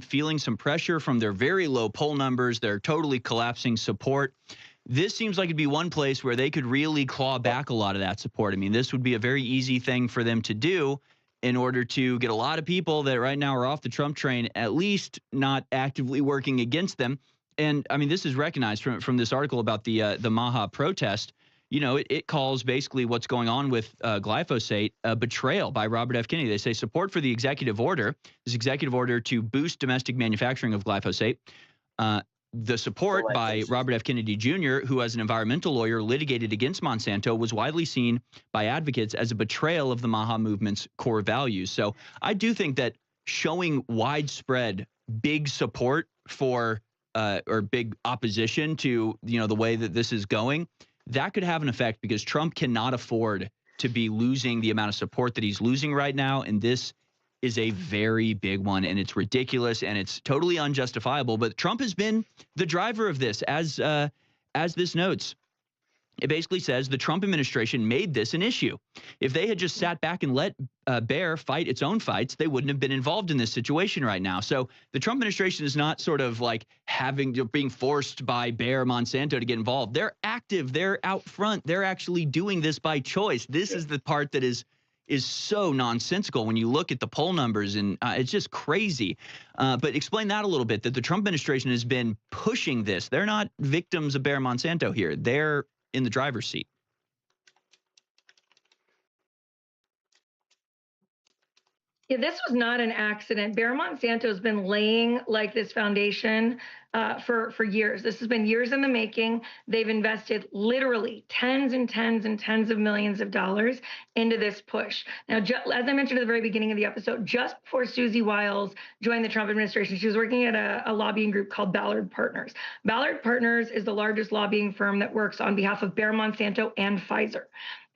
feeling some pressure from their very low poll numbers. They're totally collapsing support. This seems like it'd be one place where they could really claw back a lot of that support. I mean, this would be a very easy thing for them to do in order to get a lot of people that right now are off the Trump train, at least not actively working against them. And I mean, this is recognized from this article about the Maha protest. You know, it calls basically what's going on with glyphosate a betrayal by Robert F. Kennedy. They say support for the executive order, this executive order to boost domestic manufacturing of glyphosate. The support by Robert F. Kennedy Jr., who as an environmental lawyer litigated against Monsanto, was widely seen by advocates as a betrayal of the Maha movement's core values. So I do think that showing widespread big support for or big opposition to, you know, the way that this is going, that could have an effect because Trump cannot afford to be losing the amount of support that he's losing right now. And this is a very big one, and it's ridiculous, and it's totally unjustifiable. But Trump has been the driver of this, as this notes. It basically says the Trump administration made this an issue. If they had just sat back and let Bayer fight its own fights, they wouldn't have been involved in this situation right now. So the Trump administration is not sort of like being forced by Bayer Monsanto to get involved. They're active. They're out front. They're actually doing this by choice. This is the part that is so nonsensical when you look at the poll numbers, and it's just crazy. But explain that a little bit, that the Trump administration has been pushing this. They're not victims of Bayer Monsanto here. They're in the driver's seat. Yeah, this was not an accident. Bayer Monsanto has been laying like this foundation for years. This has been years in the making. They've invested literally tens and tens and tens of millions of dollars into this push. Now, as I mentioned at the very beginning of the episode, just before Susie Wiles joined the Trump administration, she was working at a lobbying group called Ballard Partners. Ballard Partners is the largest lobbying firm that works on behalf of Bayer Monsanto and Pfizer.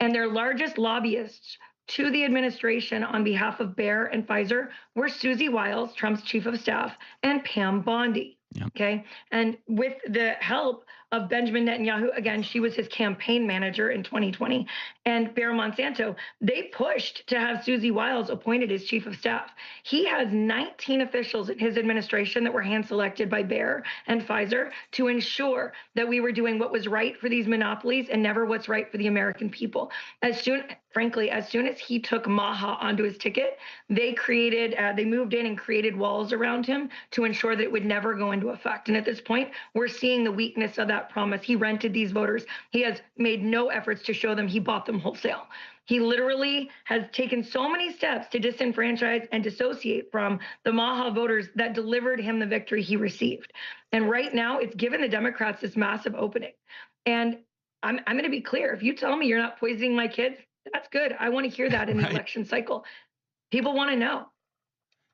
And their largest lobbyists to the administration on behalf of Bayer and Pfizer were Susie Wiles, Trump's chief of staff, and Pam Bondi. Yep. Okay. And with the help of Benjamin Netanyahu, again, she was his campaign manager in 2020, and Bayer Monsanto, they pushed to have Susie Wiles appointed as chief of staff. He has 19 officials in his administration that were hand-selected by Bayer and Pfizer to ensure that we were doing what was right for these monopolies and never what's right for the American people. Frankly, as soon as he took Maha onto his ticket, they moved in and created walls around him to ensure that it would never go into effect. And at this point, we're seeing the weakness of that promise. He rented these voters. He has made no efforts to show them he bought them wholesale. He literally has taken so many steps to disenfranchise and dissociate from the Maha voters that delivered him the victory he received. And right now, it's given the Democrats this massive opening. And I'm going to be clear. If you tell me you're not poisoning my kids, that's good. I want to hear that in the election cycle. People want to know.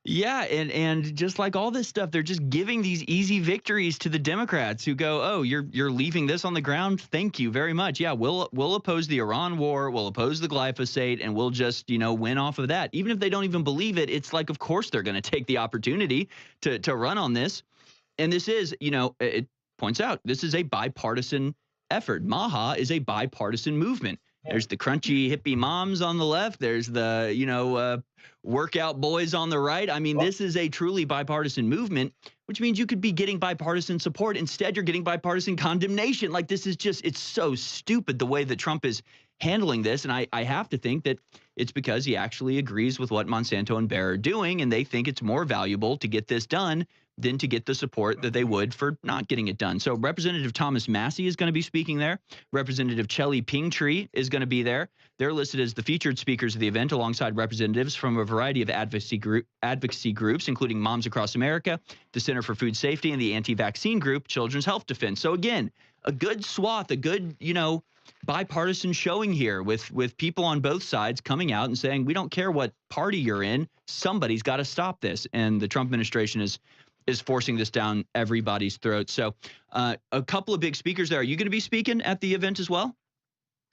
Yeah, and just like all this stuff, they're just giving these easy victories to the Democrats who go, "Oh, you're leaving this on the ground? Thank you very much. Yeah, we'll oppose the Iran war, we'll oppose the glyphosate, and we'll just, win off of that." Even if they don't even believe it, it's like, of course they're going to take the opportunity to run on this. And this is, it points out, this is a bipartisan effort. Maha is a bipartisan movement. There's the crunchy hippie moms on the left. There's the, workout boys on the right. I mean, this is a truly bipartisan movement, which means you could be getting bipartisan support. Instead, you're getting bipartisan condemnation. Like, this is just, it's so stupid the way that Trump is handling this. And I have to think that it's because he actually agrees with what Monsanto and Bayer are doing, and they think it's more valuable to get this done than to get the support that they would for not getting it done. So Representative Thomas Massie is going to be speaking there. Representative Chellie Pingtree is going to be there. They're listed as the featured speakers of the event alongside representatives from a variety of advocacy groups, including Moms Across America, the Center for Food Safety, and the anti-vaccine group Children's Health Defense. So again, a good swath, a good, bipartisan showing here with people on both sides coming out and saying, we don't care what party you're in, somebody's got to stop this. And the Trump administration is forcing this down everybody's throat. So a couple of big speakers there. Are you going to be speaking at the event as well?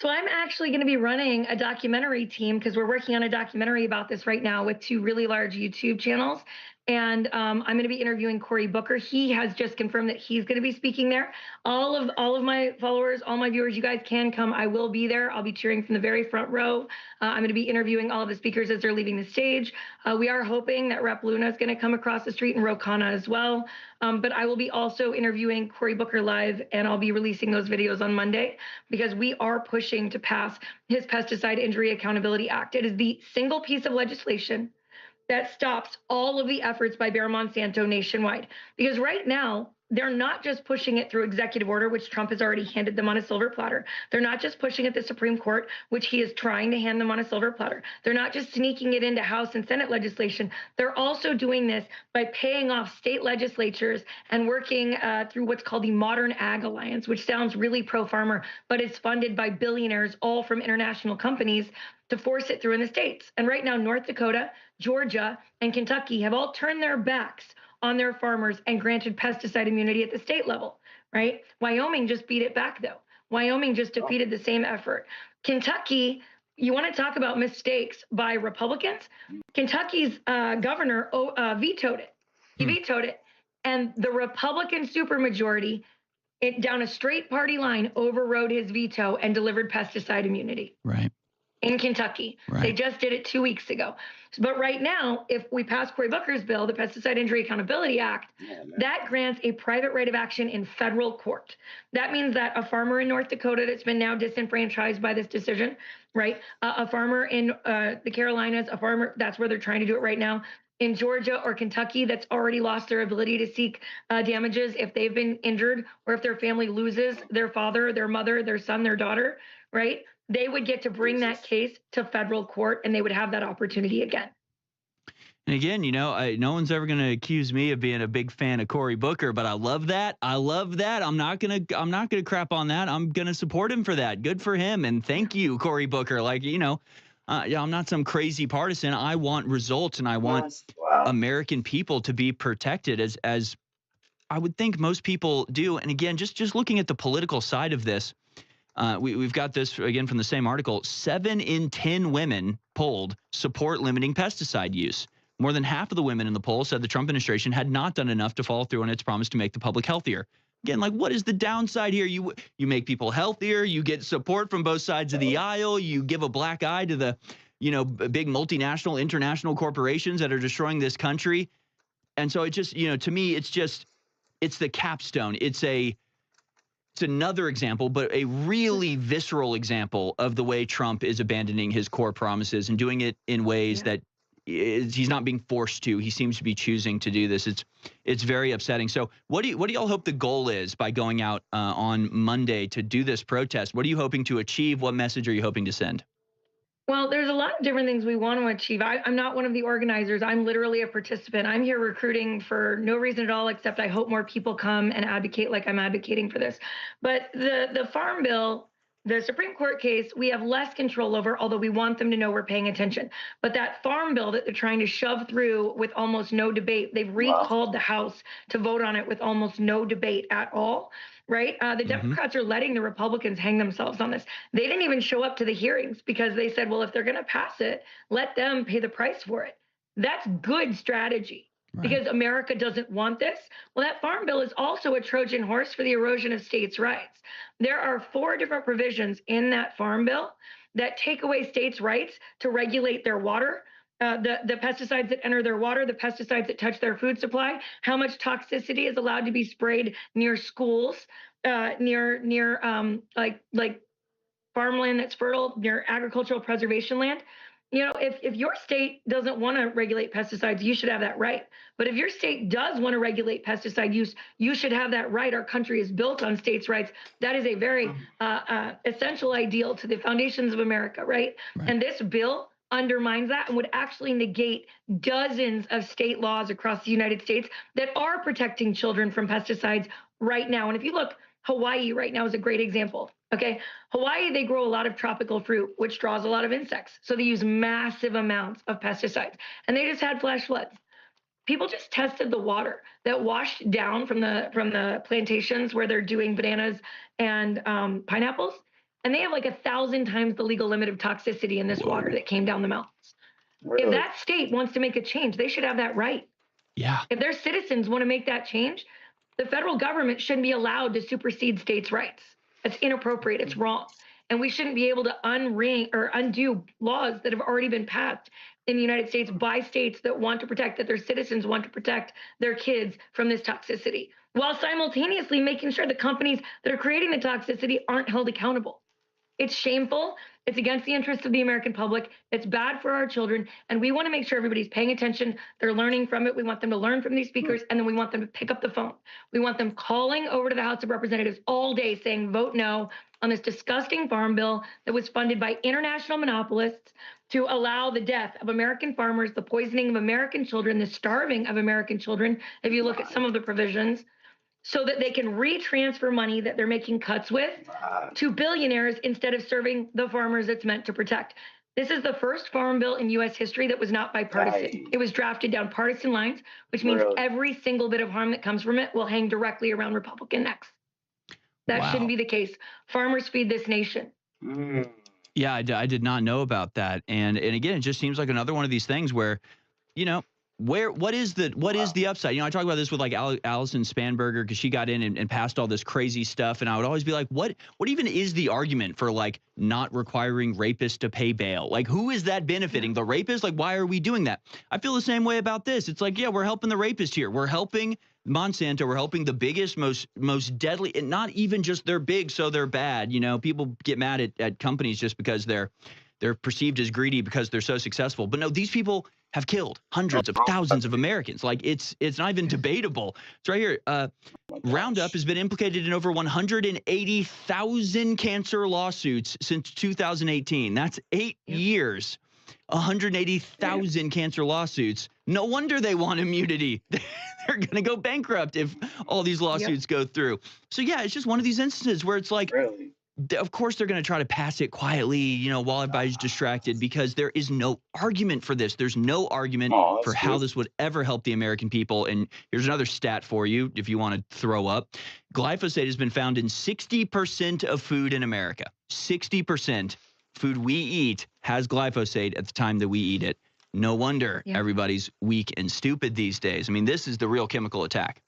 So I'm actually going to be running a documentary team because we're working on a documentary about this right now with two really large YouTube channels. And I'm going to be interviewing Cory Booker. He has just confirmed that he's going to be speaking there. All of my followers, all my viewers, you guys can come. I will be there. I'll be cheering from the very front row. I'm going to be interviewing all of the speakers as they're leaving the stage. We are hoping that Rep. Luna is going to come across the street and Ro Khanna as well. But I will be also interviewing Cory Booker live, and I'll be releasing those videos on Monday because we are pushing to pass his Pesticide Injury Accountability Act. It is the single piece of legislation that stops all of the efforts by Bayer Monsanto nationwide. Because right now, they're not just pushing it through executive order, which Trump has already handed them on a silver platter. They're not just pushing it to the Supreme Court, which he is trying to hand them on a silver platter. They're not just sneaking it into House and Senate legislation. They're also doing this by paying off state legislatures and working through what's called the Modern Ag Alliance, which sounds really pro-farmer, but it's funded by billionaires, all from international companies, to force it through in the states. And right now, North Dakota, Georgia, and Kentucky have all turned their backs on their farmers and granted pesticide immunity at the state level, right? Wyoming just beat it back, though. Wyoming just defeated the same effort. Kentucky, you want to talk about mistakes by Republicans? Kentucky's governor vetoed it. He vetoed it. And the Republican supermajority, down a straight party line, overrode his veto and delivered pesticide immunity. Right. In Kentucky. Right. They just did it 2 weeks ago. But right now, if we pass Cory Booker's bill, the Pesticide Injury Accountability Act, that grants a private right of action in federal court. That means that a farmer in North Dakota that's been now disenfranchised by this decision, right? A farmer in the Carolinas, a farmer, that's where they're trying to do it right now, in Georgia or Kentucky that's already lost their ability to seek damages if they've been injured or if their family loses their father, their mother, their son, their daughter, right? They would get to bring that case to federal court and they would have that opportunity again. And again, you know, no one's ever going to accuse me of being a big fan of Cory Booker, but I love that. I love that. I'm not gonna crap on that. I'm gonna support him for that. Good for him, and thank you, Cory Booker. Like, you know, yeah, I'm not some crazy partisan. I want results, and I want American people to be protected, as I would think most people do. And again, just looking at the political side of this. We've got this again from the same article. 7 in 10 women polled support limiting pesticide use. More than half of the women in the poll said the Trump administration had not done enough to follow through on its promise to make the public healthier. Again, like, what is the downside here? You make people healthier. You get support from both sides of the aisle. You give a black eye to the, you know, big multinational, international corporations that are destroying this country. And so it just, you know, to me, it's the capstone. It's another example, but a really visceral example of the way Trump is abandoning his core promises and doing it in ways that he's not being forced to. He seems to be choosing to do this. It's very upsetting. So what do y'all hope the goal is by going out on Monday to do this protest? What are you hoping to achieve? What message are you hoping to send? Well, there's a lot of different things we want to achieve. I'm not one of the organizers. I'm literally a participant. I'm here recruiting for no reason at all, except I hope more people come and advocate like I'm advocating for this. But the Farm Bill, the Supreme Court case, we have less control over, although we want them to know we're paying attention. But that Farm Bill that they're trying to shove through with almost no debate, they've recalled the House to vote on it with almost no debate at all. Right? The Democrats are letting the Republicans hang themselves on this. They didn't even show up to the hearings because they said, well, if they're going to pass it, let them pay the price for it. That's good strategy because America doesn't want this. Well, that Farm Bill is also a Trojan horse for the erosion of states' rights. There are 4 different provisions in that Farm Bill that take away states' rights to regulate their water, the pesticides that enter their water, the pesticides that touch their food supply, how much toxicity is allowed to be sprayed near schools, near like farmland that's fertile, near agricultural preservation land. You know, if your state doesn't want to regulate pesticides, you should have that right. But if your state does want to regulate pesticide use, you should have that right. Our country is built on states' rights. That is a very essential ideal to the foundations of America, right? And this bill undermines that and would actually negate dozens of state laws across the United States that are protecting children from pesticides right now. And if you look, Hawaii right now is a great example. Okay, Hawaii, they grow a lot of tropical fruit, which draws a lot of insects. So they use massive amounts of pesticides. And they just had flash floods. People just tested the water that washed down from the plantations where they're doing bananas and pineapples. And they have like 1,000 times the legal limit of toxicity in this water that came down the mountains. Really? If that state wants to make a change, they should have that right. Yeah. If their citizens want to make that change, the federal government shouldn't be allowed to supersede states' rights. It's inappropriate. It's wrong. And we shouldn't be able to unring or undo laws that have already been passed in the United States by states that want to protect, that their citizens want to protect their kids from this toxicity, while simultaneously making sure the companies that are creating the toxicity aren't held accountable. It's shameful. It's against the interests of the American public. It's bad for our children. And we want to make sure everybody's paying attention. They're learning from it. We want them to learn from these speakers. And then we want them to pick up the phone. We want them calling over to the House of Representatives all day saying, vote no on this disgusting farm bill that was funded by international monopolists to allow the death of American farmers, the poisoning of American children, the starving of American children, if you look at some of the provisions, so that they can retransfer money that they're making cuts with to billionaires instead of serving the farmers it's meant to protect. This is the first farm bill in U.S. history that was not bipartisan. It was drafted down partisan lines, which means every single bit of harm that comes from it will hang directly around Republican necks. That shouldn't be the case. Farmers feed this nation. Yeah, I did not know about that. And again, it just seems like another one of these things where, you know, what is the upside? You know, I talk about this with like Allison Spanberger because she got in and passed all this crazy stuff, and I would always be like, what even is the argument for like not requiring rapists to pay bail? Like, who is that benefiting? The rapist? Like, why are we doing that? I feel the same way about this. It's like, yeah, we're helping the rapist here. We're helping Monsanto. We're helping the biggest, most deadly, and not even just they're big, so they're bad. You know, people get mad at companies just because they're perceived as greedy because they're so successful. But no, these people have killed hundreds of thousands of Americans. Like, it's not even debatable. It's right here. Roundup has been implicated in over 180,000 cancer lawsuits since 2018. That's 8 years. 180,000 cancer lawsuits. No wonder they want immunity. They're going to go bankrupt if all these lawsuits go through. So yeah, it's just one of these instances where it's like, of course they're going to try to pass it quietly, you know, while everybody's distracted, because there is no argument for this. There's no argument for how this would ever help the American people. And here's another stat for you if you want to throw up. Glyphosate has been found in 60% of food in America. 60% food we eat has glyphosate at the time that we eat it. No wonder everybody's weak and stupid these days. I mean, this is the real chemical attack.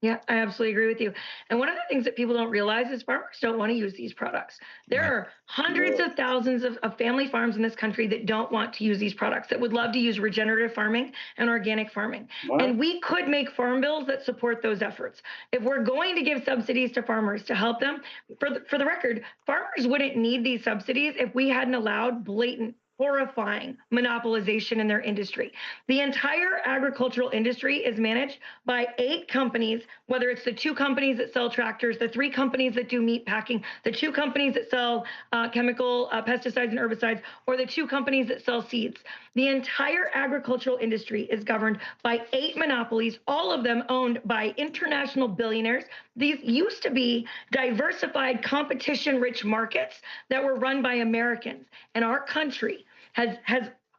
Yeah, I absolutely agree with you. And one of the things that people don't realize is farmers don't want to use these products. There are hundreds of thousands of family farms in this country that don't want to use these products, that would love to use regenerative farming and organic farming. And we could make farm bills that support those efforts. If we're going to give subsidies to farmers to help them, for the record, farmers wouldn't need these subsidies if we hadn't allowed blatant, horrifying monopolization in their industry. The entire agricultural industry is managed by 8 companies, whether it's the 2 companies that sell tractors, the 3 companies that do meat packing, the 2 companies that sell chemical pesticides and herbicides, or the 2 companies that sell seeds. The entire agricultural industry is governed by 8 monopolies, all of them owned by international billionaires. These used to be diversified, competition-rich markets that were run by Americans. And our country has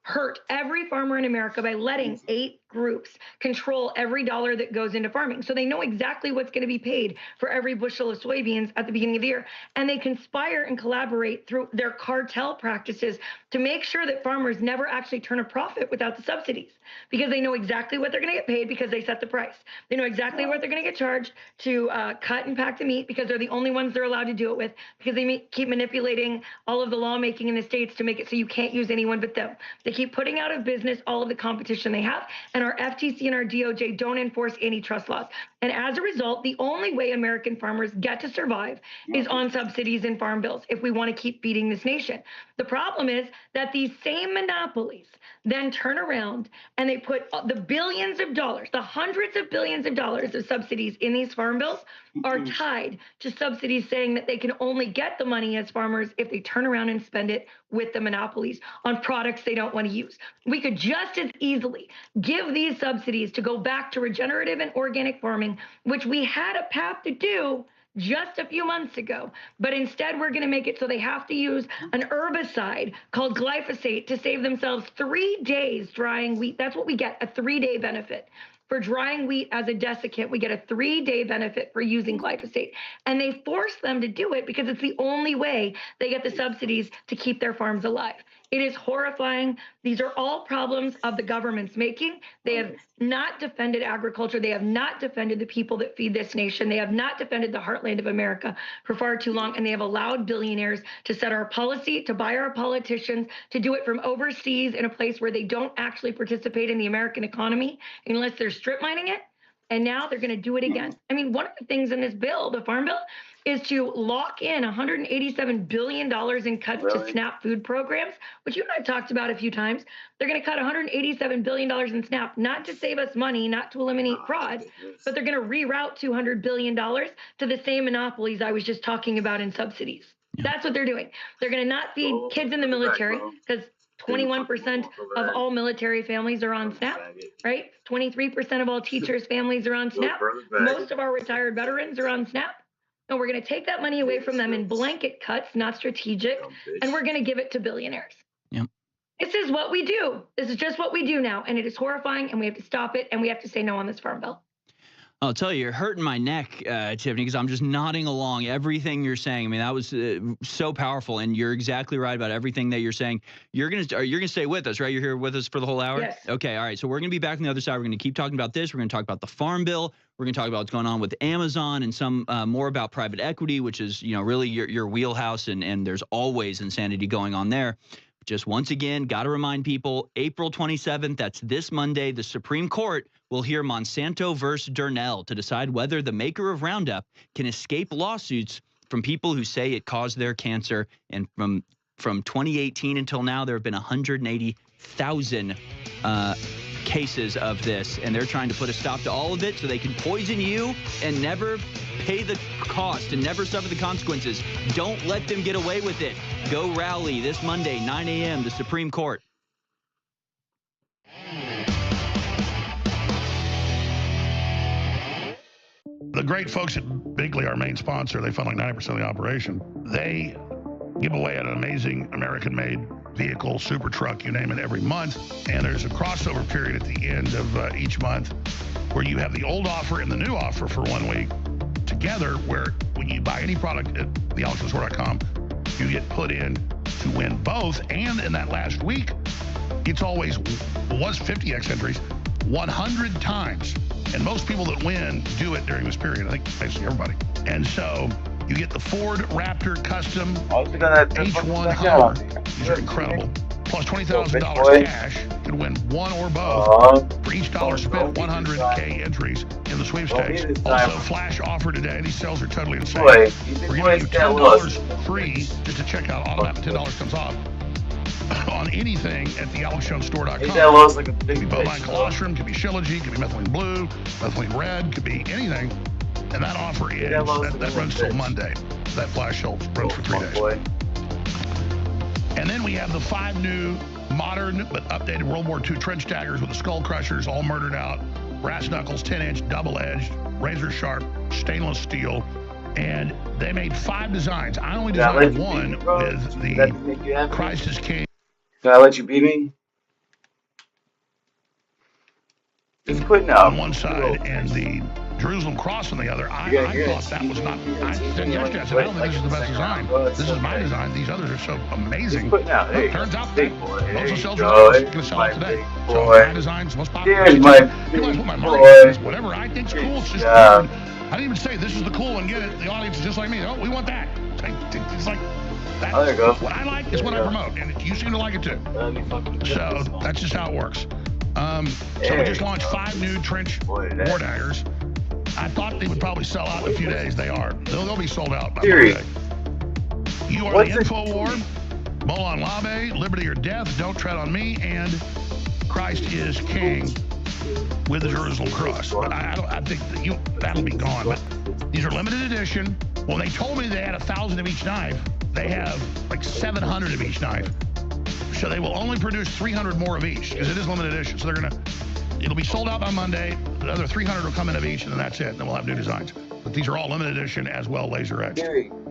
hurt every farmer in America by letting 8 groups control every dollar that goes into farming. So they know exactly what's going to be paid for every bushel of soybeans at the beginning of the year. And they conspire and collaborate through their cartel practices to make sure that farmers never actually turn a profit without the subsidies, because they know exactly what they're going to get paid because they set the price. They know exactly what they're going to get charged to cut and pack the meat because they're the only ones they're allowed to do it with, because they keep manipulating all of the lawmaking in the states to make it so you can't use anyone but them. They keep putting out of business all of the competition they have, and our FTC and our DOJ don't enforce antitrust laws. And as a result, the only way American farmers get to survive is on subsidies and farm bills if we want to keep feeding this nation. The problem is that these same monopolies then turn around and they put the billions of dollars, the hundreds of billions of dollars of subsidies in these farm bills are tied to subsidies saying that they can only get the money as farmers if they turn around and spend it with the monopolies on products they don't want to use. We could just as easily give these subsidies to go back to regenerative and organic farming, which we had a path to do just a few months ago. But instead, we're going to make it so they have to use an herbicide called glyphosate to save themselves 3 days drying wheat. That's what we get, a 3-day benefit. For drying wheat as a desiccant, we get a 3-day benefit for using glyphosate. And they force them to do it because it's the only way they get the subsidies to keep their farms alive. It is horrifying. These are all problems of the government's making. They have not defended agriculture. They have not defended the people that feed this nation. They have not defended the heartland of America for far too long. And they have allowed billionaires to set our policy, to buy our politicians, to do it from overseas in a place where they don't actually participate in the American economy unless they're strip mining it. And now they're going to do it again. I mean, one of the things in this bill, the Farm Bill, is to lock in $187 billion in cuts to SNAP food programs, which you and I talked about a few times. They're going to cut $187 billion in SNAP, not to save us money, not to eliminate fraud, but they're going to reroute $200 billion to the same monopolies I was just talking about in subsidies. Yeah. That's what they're doing. They're going to not feed kids in the military because 21% of all military families are on SNAP, right? 23% of all teachers' families are on SNAP. Most of our retired veterans are on SNAP. And we're going to take that money away from them in blanket cuts, not strategic, and we're going to give it to billionaires. Yep. This is what we do. This is just what we do now, and it is horrifying, and we have to stop it, and we have to say no on this Farm Bill. I'll tell you, you're hurting my neck, Tiffany, because I'm just nodding along everything you're saying. I mean, that was so powerful, and you're exactly right about everything that you're saying. You're gonna stay with us, right? You're here with us for the whole hour? Yes. Okay, all right. So we're going to be back on the other side. We're going to keep talking about this. We're going to talk about the Farm Bill. We're going to talk about what's going on with Amazon and some more about private equity, which is, really your wheelhouse, and there's always insanity going on there. Just once again, got to remind people, April 27th, that's this Monday, the Supreme Court will hear Monsanto versus Durnell to decide whether the maker of Roundup can escape lawsuits from people who say it caused their cancer. And from 2018 until now, there have been 180,000 cases of this, and they're trying to put a stop to all of it so they can poison you and never pay the cost and never suffer the consequences. Don't let them get away with it. Go rally this Monday, 9 a.m., the Supreme Court. The great folks at Bigley, our main sponsor, they fund like 90% of the operation. They give away an amazing American-made vehicle, super truck, you name it, every month. And there's a crossover period at the end of each month where you have the old offer and the new offer for 1 week together, where when you buy any product at thealexandrostore.com, you get put in to win both. And in that last week, it's always was 50x entries 100 times. And most people that win do it during this period. I think basically everybody. And so you get the Ford Raptor Custom H1 Hummer. These are incredible. Plus $20,000 cash. You can win one or both. For each dollar spent, 100K entries in the sweepstakes. Also, flash offer today. These sales are totally insane. We're giving you $10 free just to check out all of that. $10 comes off on anything at thealexandrostore.com. Could be bovine colostrum, could be Shilajit, could be methylene blue, methylene red, could be anything. And that offer is, that runs till Monday. That flash sale runs for 3 days. And then we have the 5 new modern but updated World War II trench daggers with the skull crushers all murdered out, brass knuckles, 10-inch, double-edged, razor-sharp, stainless steel. And they made 5 designs. I only designed one with the Christ is King. Can I let you beat me? Just quit now. On one side and the Jerusalem cross on the other. I thought that was not. I said yesterday, I said, I don't think this is the best design. This is my design. These others are so amazing. Turns out that most of the sales are going to sell out today. So my design's most popular. You realize what my marketing is. Whatever I think's cool, it's just cool. I didn't even say this is the cool one. Get it? The audience is just like me. Oh, we want that. It's like that. Oh, there you go. What I like is what I promote, and you seem to like it too. So that's just how it works. So we just launched 5 new trench war daggers. I thought they would probably sell out in a few days. They are. They'll be sold out by Monday. You are the InfoWar, Molon Labe, Liberty or Death, Don't Tread on Me, and Christ is King with the Jerusalem cross. But I think that'll be gone. But these are limited edition. When they told me they had 1,000 of each knife, they have like 700 of each knife. So they will only produce 300 more of each because it is limited edition. So it'll be sold out by Monday. Another 300 will come in of each, and then that's it. And then we'll have new designs. But these are all limited edition as well, laser etched.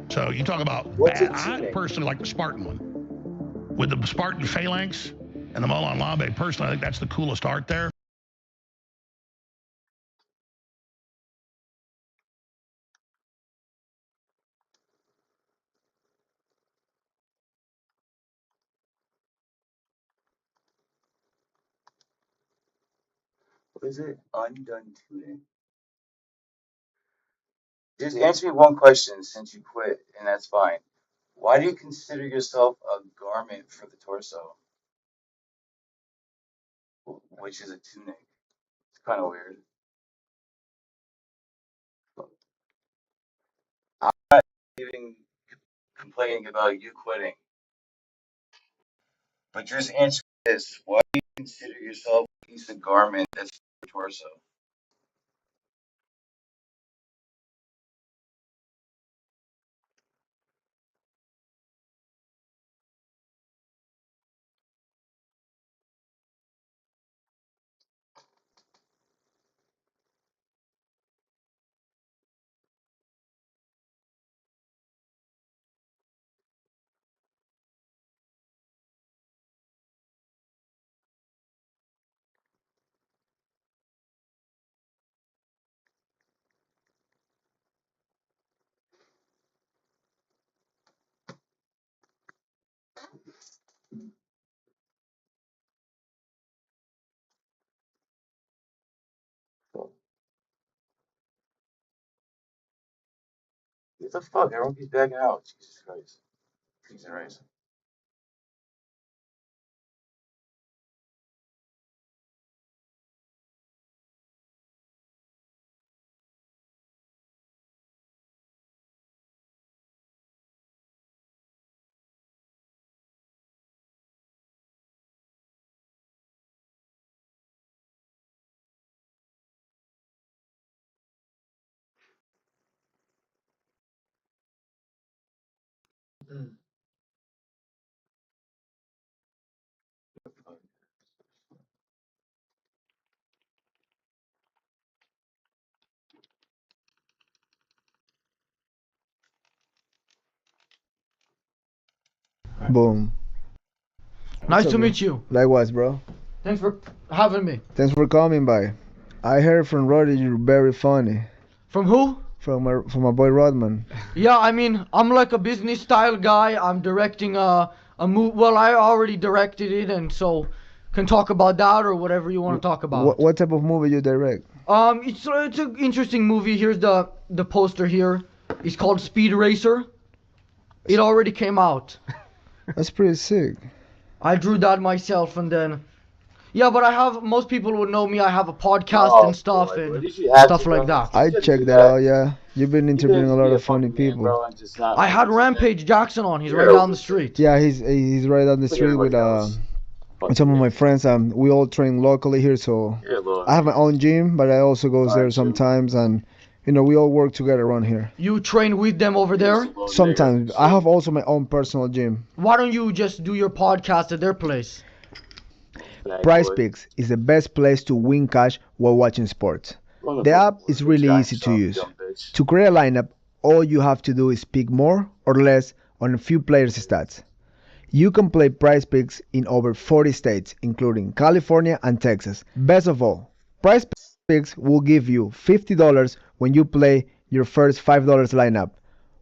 So you talk about bad. I personally like the Spartan one with the Spartan phalanx and the Molon Labe. Personally, I think that's the coolest art there. What is it? Undone tuning. Just answer me one question since you quit, and that's fine. Why do you consider yourself a garment for the torso? Which is a tunic. It's kind of weird. I'm not even complaining about you quitting, but just answer this. Why do you consider yourself a piece of garment that's for the torso? What the fuck? Everyone keeps backing out. Jesus Christ. Jesus Christ. Boom. Nice up, to bro? meet you. Likewise, bro. Thanks for having me. Thanks for coming by. I heard from Roddy you're very funny. From who? From my boy Rodman. Yeah, I mean, I'm like a business style guy. I'm directing a movie. Well, I already directed it, and so can talk about that or whatever you want to talk about. What type of movie you direct? It's an interesting movie. Here's the poster here. It's called Speed Racer. It already came out. That's pretty sick. I drew that myself, and then yeah, but I have most people would know me. I have a podcast and stuff boy, and did you have stuff to, like bro? that. I You checked do that out, yeah. You've been You interviewing didn't a lot be of funny fucking man, people. bro, and just not I had understand. Rampage Jackson on. He's Yeah, right down the street. Yeah, he's right down the Look at street with everybody else. Fuck some of you. my friends. We all train locally here, so You're a little- I have my own gym, but I also goes there Alright, chill. sometimes, and we all work together around here. You train with them over You're there? just a little Sometimes nigger. I have also my own personal gym. Why don't you just do your podcast at their place? Bad Price boy. Picks is the best place to win cash while watching sports. Run The fuck app boy. is really Jack easy to yourself, use. dumb bitch. To create a lineup, all you have to do is pick more or less on a few players' stats. You can play Price Picks in over 40 states, including California and Texas. Best of all, Price Picks will give you $50 when you play your first $5 lineup.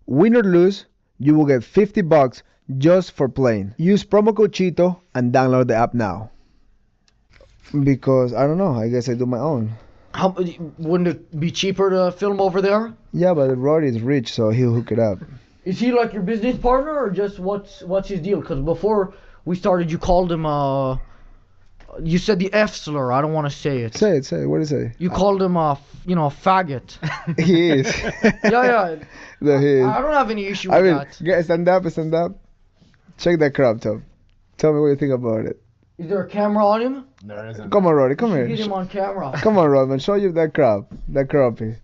Win or lose, you will get $50 just for playing. Use promo code Cheeto and download the app now. Because, I don't know, I guess I do my own. How, wouldn't it be cheaper to film over there? Yeah, but Roddy is rich, so he'll hook it up. Is he like your business partner or just what's his deal? Because before we started, you called him you said the F slur. I don't want to say it. Say it. What do you say? You called him a faggot. He is. Yeah. No, he is. I don't have any issue with I mean, that. guys, stand up. Check that crop top. Tell me what you think about it. Is there a camera on him? There isn't. Come on, Roddy, come You should here. get him on camera. Come on, Rodman, show you that crappie.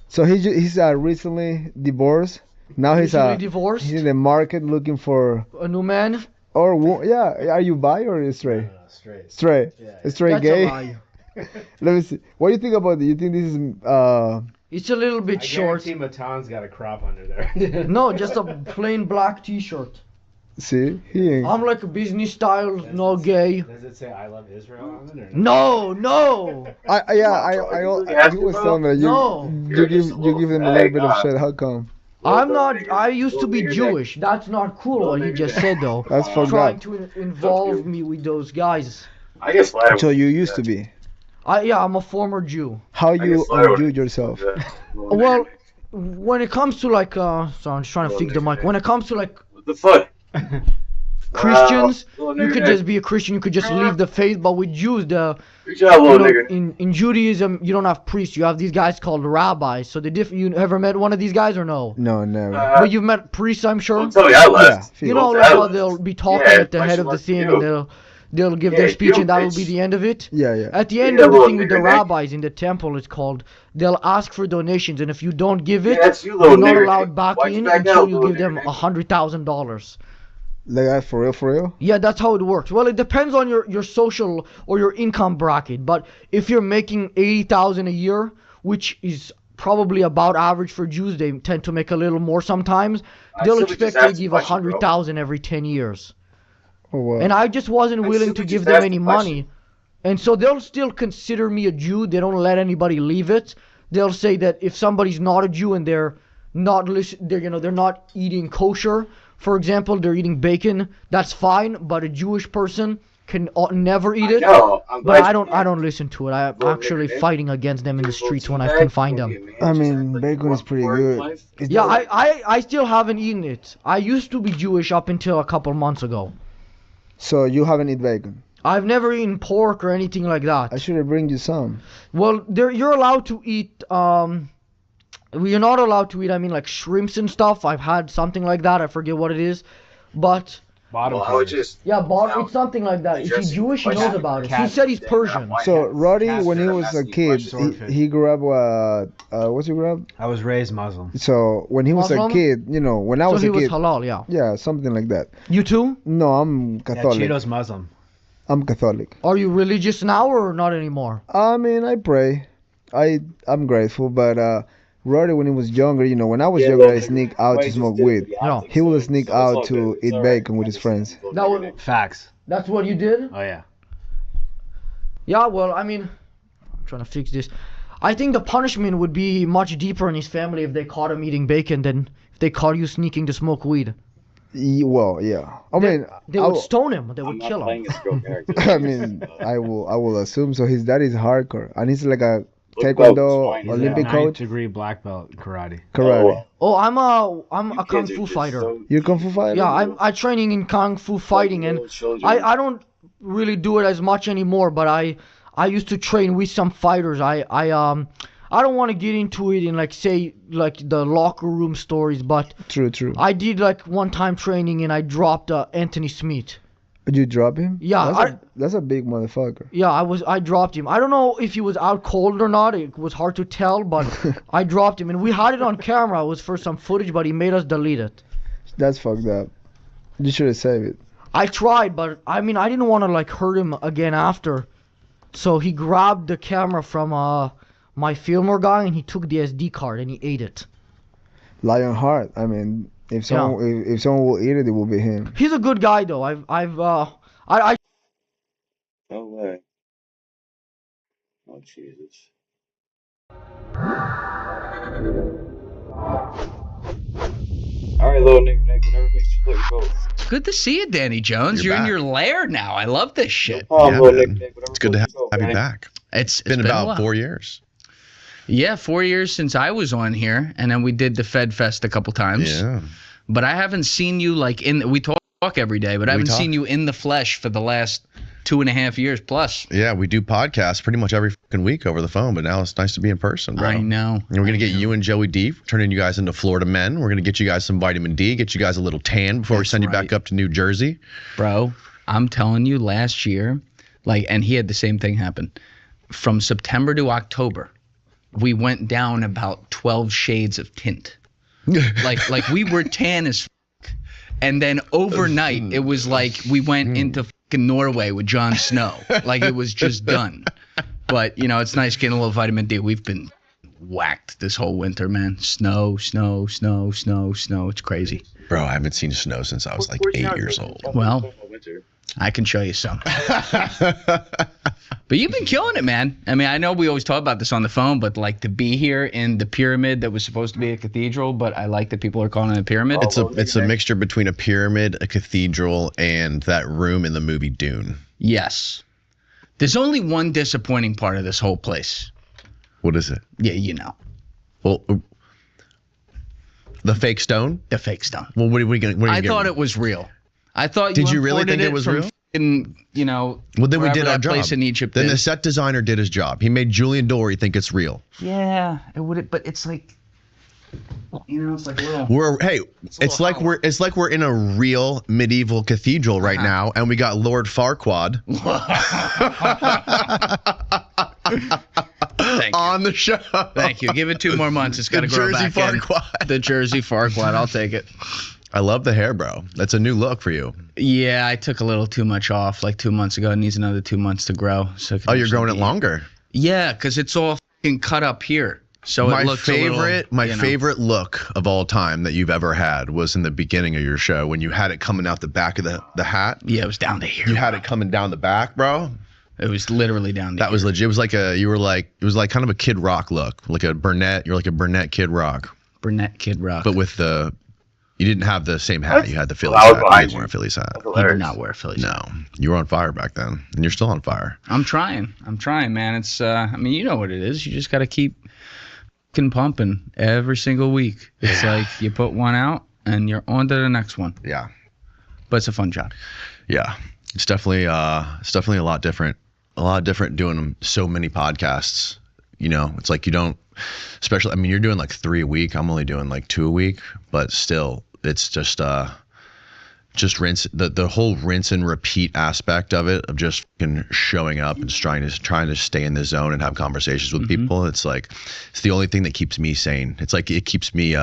So he's recently divorced. Now he's Recently divorced? He's in the market looking for A new man? yeah. Are you bi or are you straight? Straight. Straight. Yeah. Straight That's gay. a lie. Let me see. What do you think about it? You think this is It's a little bit I short. guarantee Matan's got a crop under there. No, just a plain black t-shirt. see? He ain't. I'm like a business style, no gay. Does it say I love Israel on it or no? No. He was telling me that No. you give them a little bit of shit. How come? I'm not. I used to be Jewish. That's not cool what he just said though. That's fucked Trying up. to involve me with those guys. I guess flattery. So you used to be. I'm a former Jew. How you unjew yourself? Well, when it comes to like, so I'm just trying to fix the mic. When it comes to like The foot. Christians, Little you nigger could neck. just be a Christian. You could just leave the faith. But with Jews, Good job, little nigger. in Judaism, you don't have priests. You have these guys called rabbis. So you ever met one of these guys or no? No, never. But you've met priests, I'm sure. Don't tell me I left. Yeah, You know, Don't like tell how me. they'll be talking Yeah, at the why head should of the work thing, for and you? they'll give Yeah, their speech, you and that'll bitch. be the end of it. Yeah. At the end Yeah, of the little thing with the nigger neck. rabbis in the temple, it's called. They'll ask for donations, and if you don't give it, Yeah, that's you, you're little not nigger allowed neck. back Why'd you in back until out, you little give them nigger neck? $100,000. Like that for real? Yeah, that's how it works. Well, it depends on your social or your income bracket. But if you're making $80,000 a year, which is probably about average for Jews, they tend to make a little more sometimes. They'll still would expect just you to ask give the question, bro. $100,000 every 10 years. Oh, wow. And I just wasn't willing to simply give just them asked any the question. money. And so they'll still consider me a Jew. They don't let anybody leave it. They'll say that if somebody's not a Jew and they're not they're not eating kosher, for example, they're eating bacon, that's fine, but a Jewish person can never eat it. No, I'm But glad I don't listen to it. I'm Little actually nigger, fighting against them in the Little streets when I teabag, can find little them. man, I just mean, act like bacon you is want pretty more in good. life. It's Yeah, not- I still haven't eaten it. I used to be Jewish up until a couple months ago. So you haven't eaten bacon? I've never eaten pork or anything like that. I should have bring you some. Well, you're allowed to eat. You're not allowed to eat. I mean, like shrimps and stuff. I've had something like that. I forget what it is, but Bottom Well, I would feeders. just. yeah, it's something like that. If he's Jesse, Jewish, he why knows not? about it. He Cat- said he's Persian. Why So not? Roddy, Cast when he it, I'm was a asking kid, questions. Swordfish. he grew up. What's he grew up? I was raised Muslim. So when he was Muslim? a kid, when I So was he a was kid, halal, yeah. yeah, something like that. You too? No, I'm Yeah, Catholic. Cheeto's Muslim. I'm Catholic. Are you religious now or not anymore? I mean, I pray. I'm grateful, but Roddy, when he was younger, when I was Yeah, younger, well, I sneak out why to you smoke just did it weed. with the No. optics, He would so sneak it's all out to good. It's eat all bacon right. with his friends. That was, Facts. that's what you did? Oh yeah. Yeah, well, I mean, I'm trying to fix this. I think the punishment would be much deeper in his family if they caught him eating bacon than if they caught you sneaking to smoke weed. Well, yeah. I mean, They I would will- stone him. They I'm would not kill him. playing this girl character. I mean, I will assume so. His dad is hardcore, and he's like a Look taekwondo about swine. He's Olympic a coach. 9th-degree black belt in karate. Karate. Oh, I'm You a kung kids are fu just fighter. so You're kung fu fighter? Yeah, I'm training in kung fu fighting, and little children. I don't really do it as much anymore. But I used to train with some fighters. I don't want to get into it in like the locker room stories, but True. I did like one time training and I dropped Anthony Smith. You drop him? Yeah, That's a big motherfucker. Yeah, I dropped him. I don't know if he was out cold or not. It was hard to tell, but I dropped him, and we had it on camera. It was for some footage, but he made us delete it. That's fucked up. You should have saved it. I tried, but I mean, I didn't want to like hurt him again after. So he grabbed the camera from my filmer guy, and he took the SD card and he ate it. Lionheart. I mean, if someone if someone will eat it, it will be him. He's a good guy though. I No way. Oh, Jesus. All right, little nigga, whatever makes you flip your boat. It's good to see you, Danny Jones. You're You're in back. your lair now. I love this shit. Oh, Yeah, little man. nigga, whatever It's good to floats your boat, have you man. back. It's Been a about while. 4 years. Yeah, 4 years since I was on here, and then we did the Fed Fest a couple times. Yeah. But I haven't seen you like we talk every day, but I We haven't talk. seen you in the flesh for the last 2.5 years plus. Yeah, we do podcasts pretty much every fucking week over the phone, but now it's nice to be in person, bro. I know. And we're going to get you and Joey D, turning you guys into Florida men. We're going to get you guys some vitamin D, get you guys a little tan before we That's send you right. back up to New Jersey. Bro, I'm telling you, last year, and he had the same thing happen. From September to October, we went down about 12 shades of tint. like we were tan as fuck. And then overnight, it was like we went into fucking Norway with Jon Snow. Like it was just done. But, it's nice getting a little vitamin D. We've been whacked this whole winter, man. Snow. It's crazy. Bro, I haven't seen snow since I was like 8 years old. Well, I can show you some. But you've been killing it, man. I mean, I know we always talk about this on the phone, but like to be here in the pyramid that was supposed to be a cathedral, but I like that people are calling it a pyramid. It's a mixture between a pyramid, a cathedral, and that room in the movie Dune. Yes. There's only one disappointing part of this whole place. What is it? Yeah, you know. Well, the fake stone. The fake stone. Well, what are we gonna? I thought it was real. I thought. Did you really think it was real? And you know. Well, then we did our that job. place in Egypt. Then the set designer did his job. He made Julian Dory think it's real. Yeah, it would. But it's like. You know, it's like it's like we're in a real medieval cathedral right now, and we got Lord Farquaad on the show. Thank you. Give it 2 more months. It's got to grow back in. The Jersey Farquaad. I'll take it. I love the hair, bro. That's a new look for you. Yeah, I took a little too much off like 2 months ago. It needs another 2 months to grow. So you're growing it longer? Yeah, because it's all fucking cut up here. So my it looks favorite look of all time that you've ever had was in the beginning of your show when you had it coming out the back of the hat. Yeah, it was down to here. You had it coming down the back, bro. It was literally down to That here. was legit. It was like it was like kind of a Kid Rock look, like a Burnett. You're like a Burnett Kid Rock. Burnett Kid Rock. But with you didn't have the same hat. You had the Phillies Loud hat. behind You didn't wear a Phillies hat. He did not wear Phillies. No, you were on fire back then, and you're still on fire. I'm trying, man. It's I mean, you know what it is. You just got to keep pumping every single week. It's like you put one out and you're on to the next one. Yeah, but it's a fun job. Yeah, it's definitely a lot different. A lot different doing so many podcasts. You know, it's like you don't, especially. I mean, you're doing like 3 a week. I'm only doing like 2 a week, but still, it's just rinse the whole rinse and repeat aspect of it, of just showing up and trying to stay in the zone and have conversations with people. It's like, it's the only thing that keeps me sane. It's like it keeps me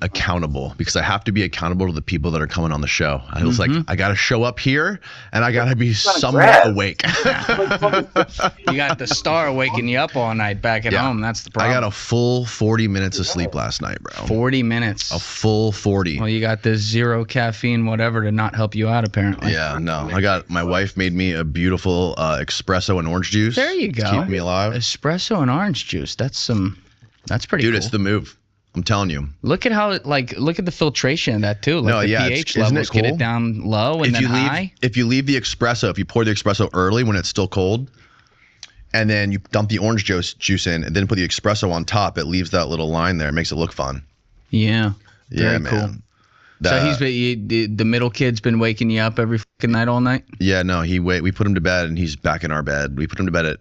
accountable, because I have to be accountable to the people that are coming on the show. I was like, I got to show up here and I got to be somewhat awake. You got the star waking you up all night back at home. That's the problem. I got a full 40 minutes of sleep last night, bro. 40 minutes. A full 40. Well, you got this 0 caffeine, whatever, to not help you out, apparently. Yeah, no. My wife made me a beautiful espresso and orange juice. There you go. To keep me alive. Espresso and orange juice. That's pretty cool. Dude, it's the move. I'm telling you. Look at how look at the filtration of that too. Like the pH levels, get it down low and then high. If you leave the espresso, if you pour the espresso early when it's still cold, and then you dump the orange juice in, and then put the espresso on top, it leaves that little line there. It makes it look fun. Yeah. Yeah, Very cool. man. So the middle kid's been waking you up every fucking night all night? Yeah, no, we put him to bed and he's back in our bed. We put him to bed at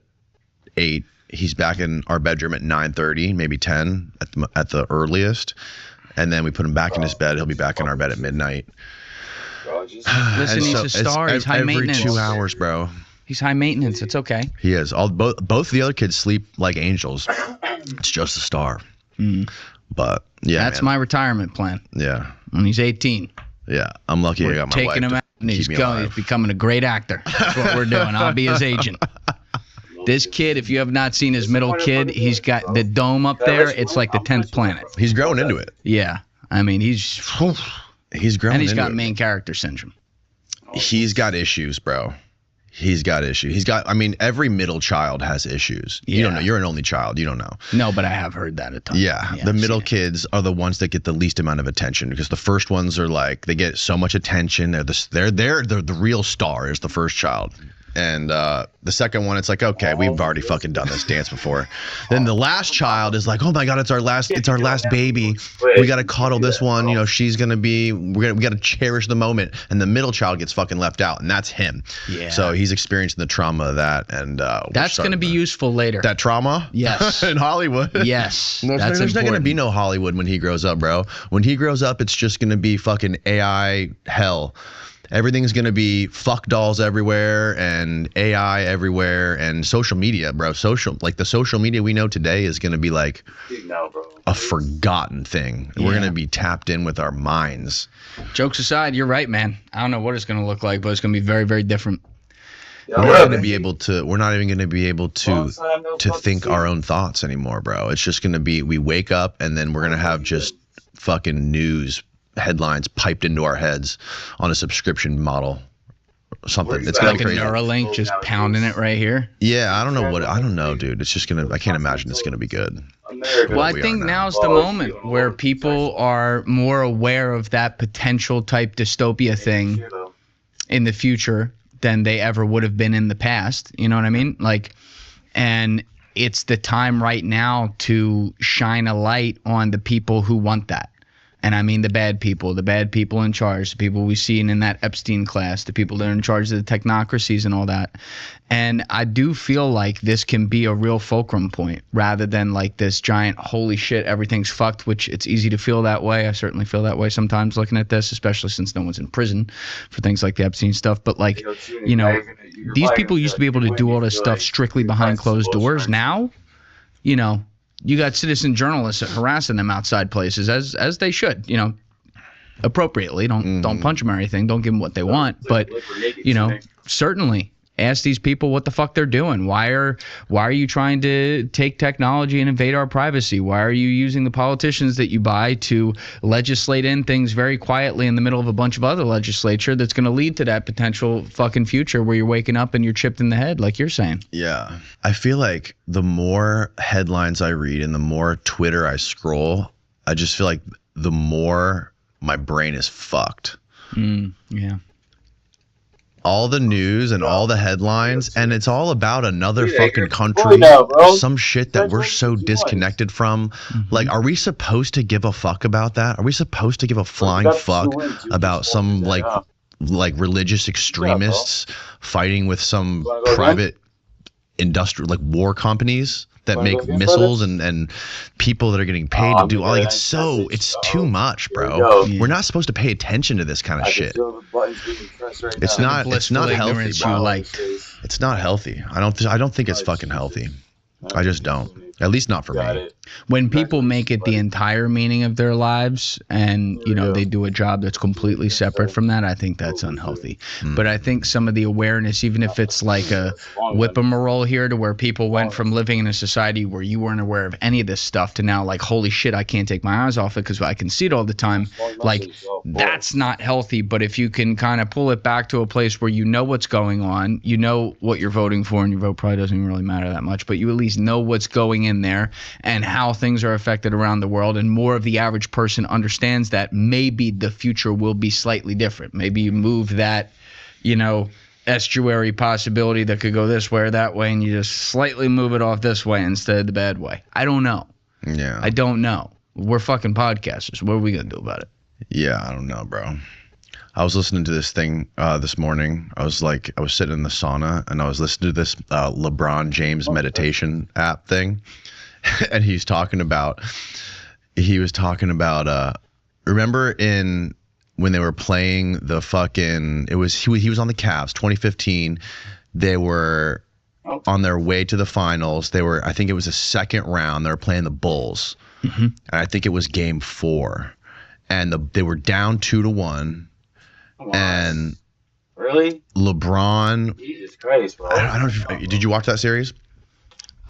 8. He's back in our bedroom at 9:30, maybe 10 at the earliest. And then we put him back in his bed. He'll be back in our bed at midnight. Listen, he's a star. He's high maintenance. Every 2 hours, bro. He's high maintenance. It's okay. He is. Both the other kids sleep like angels. It's just a star. But yeah, that's my retirement plan. Yeah. When he's 18. Yeah, I'm lucky I got my wife. Taking him out and he's becoming a great actor. That's what we're doing. I'll be his agent. This kid, if you have not seen his middle kid, he's got the dome up there. It's like the 10th planet. He's growing into it. Yeah. I mean, he's growing and he's got main character syndrome. He's got issues, bro. He's got issues. Every middle child has issues. Yeah. You don't know. You're an only child. You don't know. No, but I have heard that a ton. Yeah. The middle kids are the ones that get the least amount of attention, because the first ones are like, they get so much attention. They're the real star is the first child. And the second one, it's like, okay, we've already fucking done this dance before. Then the last child is like, oh my God, it's our last baby. We got to coddle this one. You know, she's going to be, we got to cherish the moment. And the middle child gets fucking left out, and that's him. Yeah. So he's experiencing the trauma of that. And that's going to be useful later. That trauma? Yes. In Hollywood? Yes. There's not going to be no Hollywood when he grows up, bro. When he grows up, it's just going to be fucking AI hell. Everything's going to be fuck dolls everywhere and AI everywhere and social media, bro. The social media we know today is going to be like a forgotten thing. Yeah. We're going to be tapped in with our minds. Jokes aside, you're right, man. I don't know what it's going to look like, but it's going to be very, very different. We're not even going to be able to think our own thoughts anymore, bro. It's just going to be, we wake up and then we're going to have just fucking news headlines piped into our heads on a subscription model. Something. It's like a Neuralink just pounding it right here. Yeah, I don't know, dude. It's just I can't imagine it's gonna be good. Well, I think now's the moment where people are more aware of that potential type dystopia thing in the future, than they ever would have been in the past. You know what I mean? Like, and it's the time right now to shine a light on the people who want that. And I mean the bad people in charge, the people we've seen in that Epstein class, the people that are in charge of the technocracies and all that. And I do feel like this can be a real fulcrum point rather than like this giant, holy shit, everything's fucked, which it's easy to feel that way. I certainly feel that way sometimes looking at this, especially since no one's in prison for things like the Epstein stuff. But like, you know, these people used to be able to do all this stuff strictly behind closed doors. Now, you know, you got citizen journalists harassing them outside places, as they should, you know, appropriately. Don't punch them or anything. Don't give them what they want. But, you know, certainly ask these people what the fuck they're doing. Why are you trying to take technology and invade our privacy? Why are you using the politicians that you buy to legislate in things very quietly in the middle of a bunch of other legislature that's going to lead to that potential fucking future where you're waking up and you're chipped in the head like you're saying? Yeah. I feel like the more headlines I read and the more Twitter I scroll, I just feel like the more my brain is fucked. Yeah. All the news and all the headlines, and it's all about another fucking country, some shit that we're so disconnected from. Like, are we supposed to give a fuck about that? Are we supposed to give a flying fuck about some like religious extremists fighting with some private industrial like war companies that make missiles and people that are getting paid to do all, like, it's too much, bro. We're not supposed to pay attention to this kind of shit. It's not healthy, bro. It's not healthy. I don't think it's fucking healthy. I just don't. At least not for me. When people make it the entire meaning of their lives and, you know, they do a job that's completely separate from that, I think that's unhealthy. But I think some of the awareness, even if it's like a whip-em-a-roll here to where people went from living in a society where you weren't aware of any of this stuff to now like, holy shit, I can't take my eyes off it because I can see it all the time. Like, that's not healthy. But if you can kind of pull it back to a place where you know what's going on, you know what you're voting for, and your vote probably doesn't really matter that much, but you at least know what's going in there and how things are affected around the world, and more of the average person understands that maybe the future will be slightly different. Maybe you move that, you know, estuary possibility that could go this way or that way, and you just slightly move it off this way instead of the bad way. I don't know. Yeah. I don't know. We're fucking podcasters. What are we going to do about it? Yeah, I don't know, bro. I was listening to this thing this morning. I was sitting in the sauna and I was listening to this LeBron James meditation app thing. And he was talking about remember when they were playing the fucking, he was on the Cavs 2015. They were on their way to the finals. I think it was the second round. They were playing the Bulls. And I think it was game 4. And they were down 2-1. And really, LeBron. Jesus Christ, bro! I don't. Did you watch that series?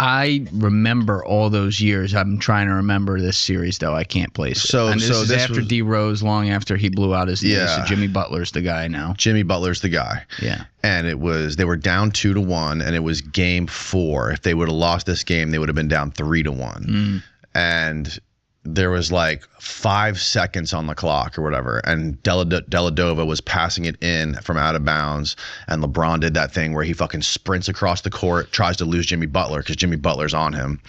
I remember all those years. I'm trying to remember this series though. I can't place it. So and this is after was, D Rose, long after he blew out his knee. So Jimmy Butler's the guy now. Jimmy Butler's the guy. Yeah. And they were down 2-1, and it was game 4. If they would have lost this game, they would have been down 3-1. And there was like 5 seconds on the clock or whatever, and Deladova was passing it in from out of bounds, and LeBron did that thing where he fucking sprints across the court, tries to lose Jimmy Butler because Jimmy Butler's on him,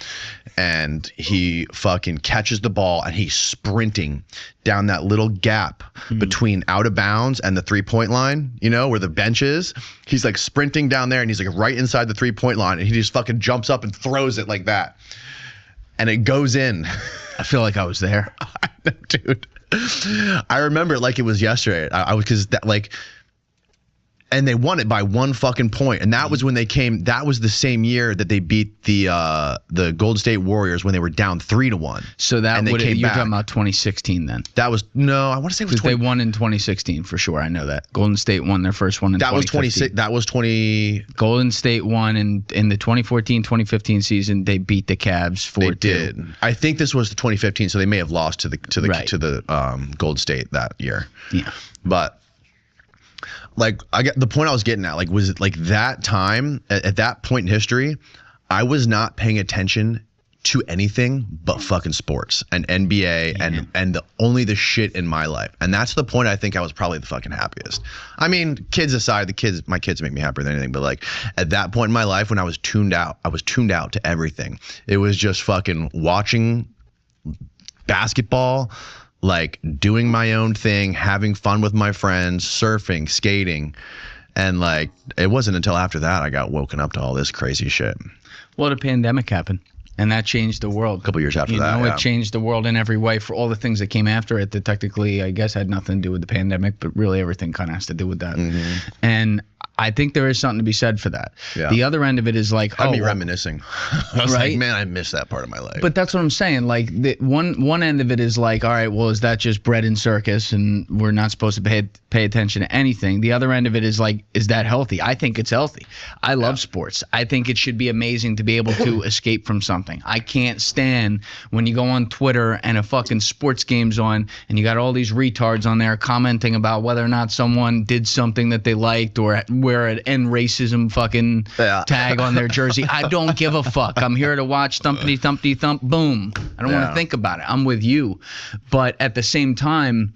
and he fucking catches the ball, and he's sprinting down that little gap between out of bounds and the 3-point line, you know, where the bench is. He's like sprinting down there, and he's like right inside the 3-point line, and he just fucking jumps up and throws it like that. And it goes in. I feel like I was there. Dude. I remember it like it was yesterday. I was, because that, like, and they won it by 1 fucking point. And that was when they came. That was the same year that they beat the Golden State Warriors when they were down 3-1. So that would, you're talking about 2016 then? That was, no, I want to say it was 20. They won in 2016 for sure. I know that. Golden State won their first one in 2015. That was 20. Golden State won in the 2014-2015 season. They beat the Cavs 4-2. They did. I think this was the 2015, so they may have lost to the Golden State that year. Yeah. But like, I get the point I was getting at, like, was it like that time at that point in history, I was not paying attention to anything but fucking sports and NBA and only the shit in my life. And that's the point I think I was probably the fucking happiest. I mean, kids aside, my kids make me happier than anything, but like at that point in my life when I was tuned out to everything. It was just fucking watching basketball, like doing my own thing, having fun with my friends, surfing, skating. And like, it wasn't until after that I got woken up to all this crazy shit. Well, the pandemic happened. And that changed the world. A couple years after that, It changed the world in every way for all the things that came after it that technically, I guess, had nothing to do with the pandemic, but really everything kind of has to do with that. Mm-hmm. And I think there is something to be said for that. Yeah. The other end of it is like, I'd be reminiscing. I was like, man, I miss that part of my life. But that's what I'm saying. Like the one end of it is like, all right, well, is that just bread and circus and we're not supposed to pay attention to anything? The other end of it is like, is that healthy? I think it's healthy. I love sports. I think it should be amazing to be able to escape from something. I can't stand when you go on Twitter and a fucking sports game's on and you got all these retards on there commenting about whether or not someone did something that they liked or wear an end racism fucking tag on their jersey. I don't give a fuck. I'm here to watch thumpity thumpty thump boom. I don't want to think about it. I'm with you. But at the same time,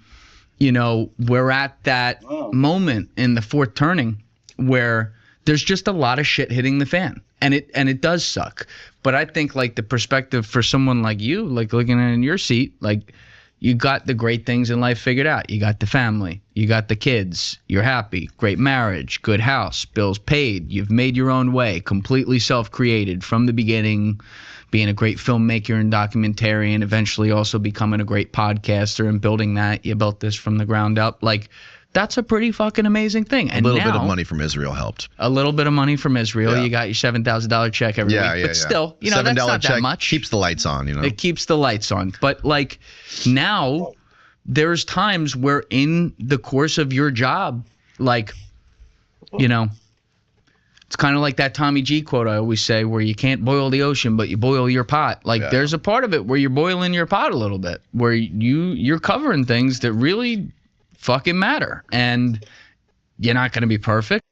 you know, we're at that moment in the fourth turning where there's just a lot of shit hitting the fan. And it does suck. But I think like the perspective for someone like you, like looking at it in your seat, like you got the great things in life figured out. You got the family, you got the kids, you're happy, great marriage, good house, bills paid. You've made your own way, completely self-created from the beginning, being a great filmmaker and documentarian, eventually also becoming a great podcaster and building that. You built this from the ground up. Like, that's a pretty fucking amazing thing. And a little bit of money from Israel helped. A little bit of money from Israel. Yeah. You got your $7,000 check every week. But still, you know, that's not check that much. Keeps the lights on, you know. It keeps the lights on. But like now, there's times where in the course of your job, like, you know, it's kind of like that Tommy G quote I always say where you can't boil the ocean, but you boil your pot. Like there's a part of it where you're boiling your pot a little bit, where you're covering things that really fucking matter, and you're not going to be perfect.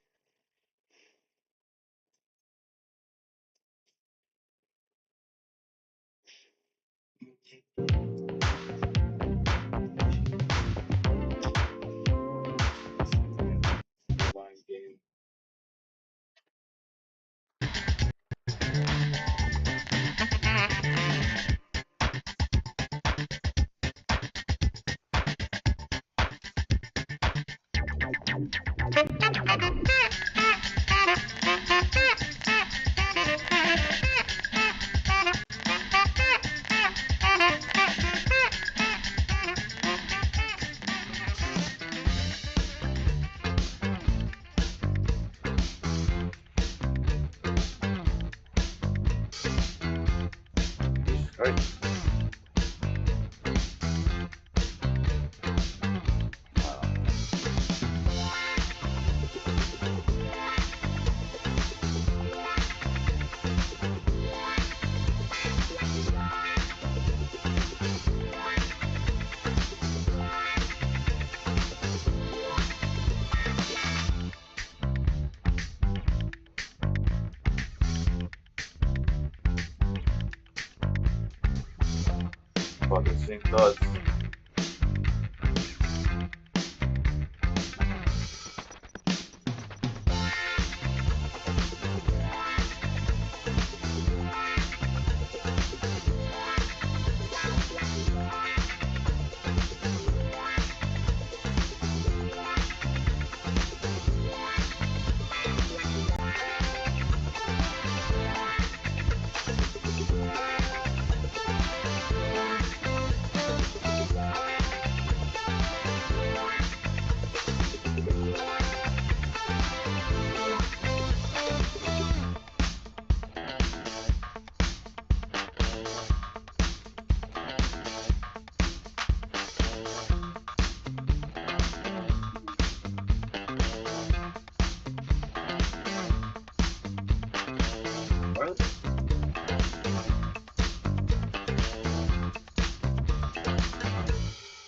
Fucking same thoughts.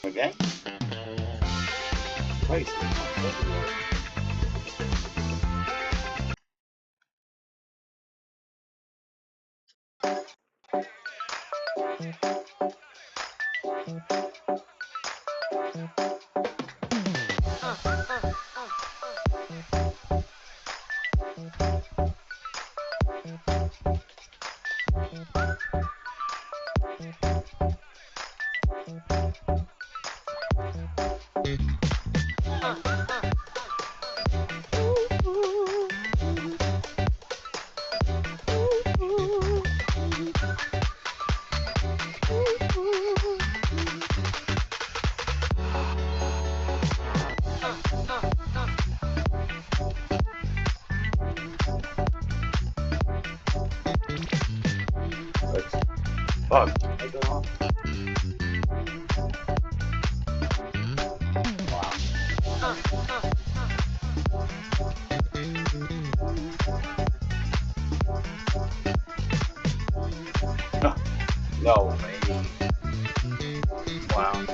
Okay. Right. Fuck. No way. Wow.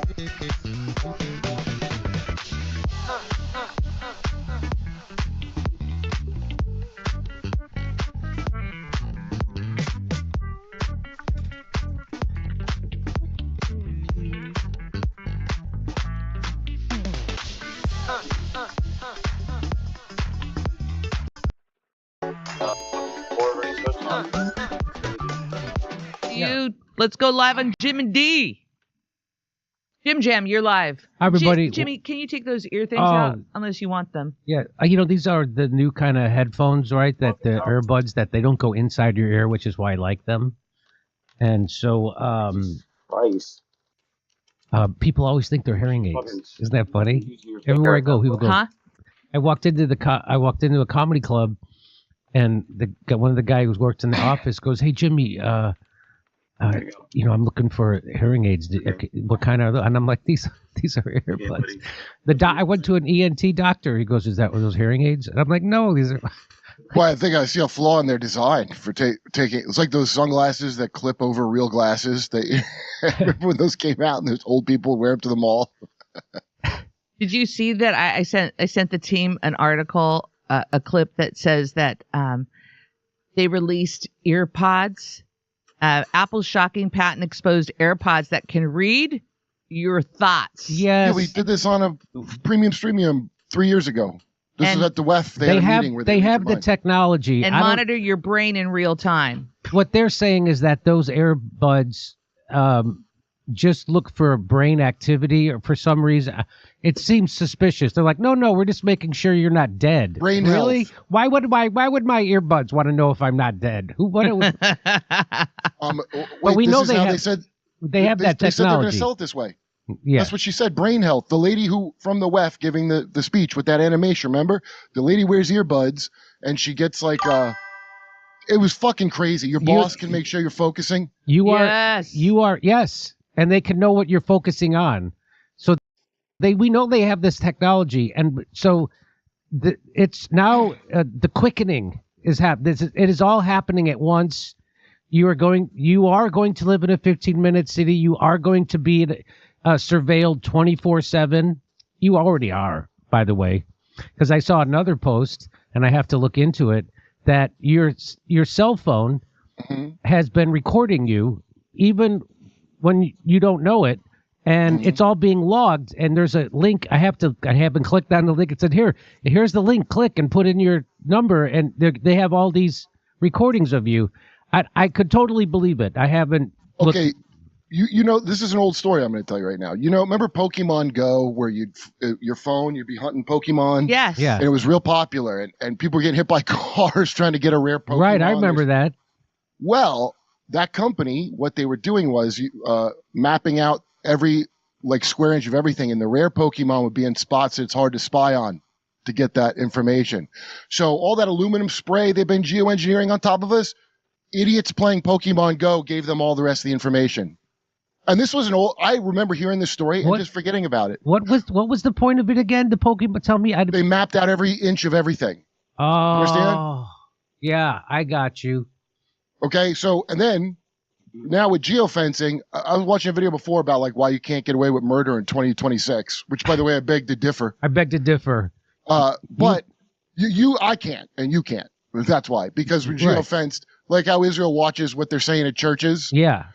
Let's go live on Jim and D. Jim Jam, you're live. Hi, everybody. Jimmy, can you take those ear things out unless you want them? Yeah, these are the new kind of headphones, right? That the earbuds that they don't go inside your ear, which is why I like them. And so, people always think they're hearing aids. Isn't that funny? Everywhere I go, people go. Huh? I walked into a comedy club, and one of the guys who worked in the office goes, "Hey, Jimmy, I'm looking for hearing aids. What kind are those?" And I'm like, these are earbuds. I went to an ENT doctor. He goes, "Is that one of those hearing aids?" And I'm like, "No, these are." Well, I think I see a flaw in their design for taking. It's like those sunglasses that clip over real glasses. Remember when those came out and those old people wear them to the mall. Did you see that? I sent the team an article, a clip that says that they released EarPods. Apple's shocking patent exposed AirPods that can read your thoughts. Yes. Yeah, we did this on a premium streamium 3 years ago. This is at the WEF. They have the technology and monitor your brain in real time. What they're saying is that those earbuds just look for brain activity, or for some reason it seems suspicious. They're like, no, we're just making sure you're not dead. Brain really? health. Why would my earbuds want to know if I'm not dead? Wait, but we know they have said that technology. They said they're going to sell it this way. Yeah. That's what she said. Brain health. The lady who from the WEF giving the speech with that animation. Remember, the lady wears earbuds and she gets like it was fucking crazy. Your boss can make sure you're focusing. You are yes, and they can know what you're focusing on. So we know they have this technology, and so it's now the quickening is happening. It is all happening at once. You are going to live in a 15-minute city. You are going to be surveilled 24/7. You already are, by the way, because I saw another post, and I have to look into it, that your cell phone has been recording you even when you don't know it, and it's all being logged. And there's a link. I haven't clicked on the link. It said, here's the link. Click and put in your number, and they have all these recordings of you. I could totally believe it. I haven't. Okay, this is an old story I'm going to tell you right now. Remember Pokemon Go, where you'd be hunting Pokemon? Yes. Yeah. And it was real popular, and people were getting hit by cars trying to get a rare Pokemon. Right, I remember that. Well, that company, what they were doing was mapping out every square inch of everything, and the rare Pokemon would be in spots that it's hard to spy on to get that information. So all that aluminum spray they've been geoengineering on top of us, idiots playing Pokemon Go gave them all the rest of the information. And this was I remember hearing this story and just forgetting about it. What was the point of it again? The Pokemon, tell me. They mapped out every inch of everything. Oh, understand? Yeah, I got you. Okay, so, and then now with geofencing, I was watching a video before about why you can't get away with murder in 2026, which, by the way, I beg to differ. But I can't, and you can't. That's why, because we're geofenced, like how Israel watches what they're saying at churches. Yeah.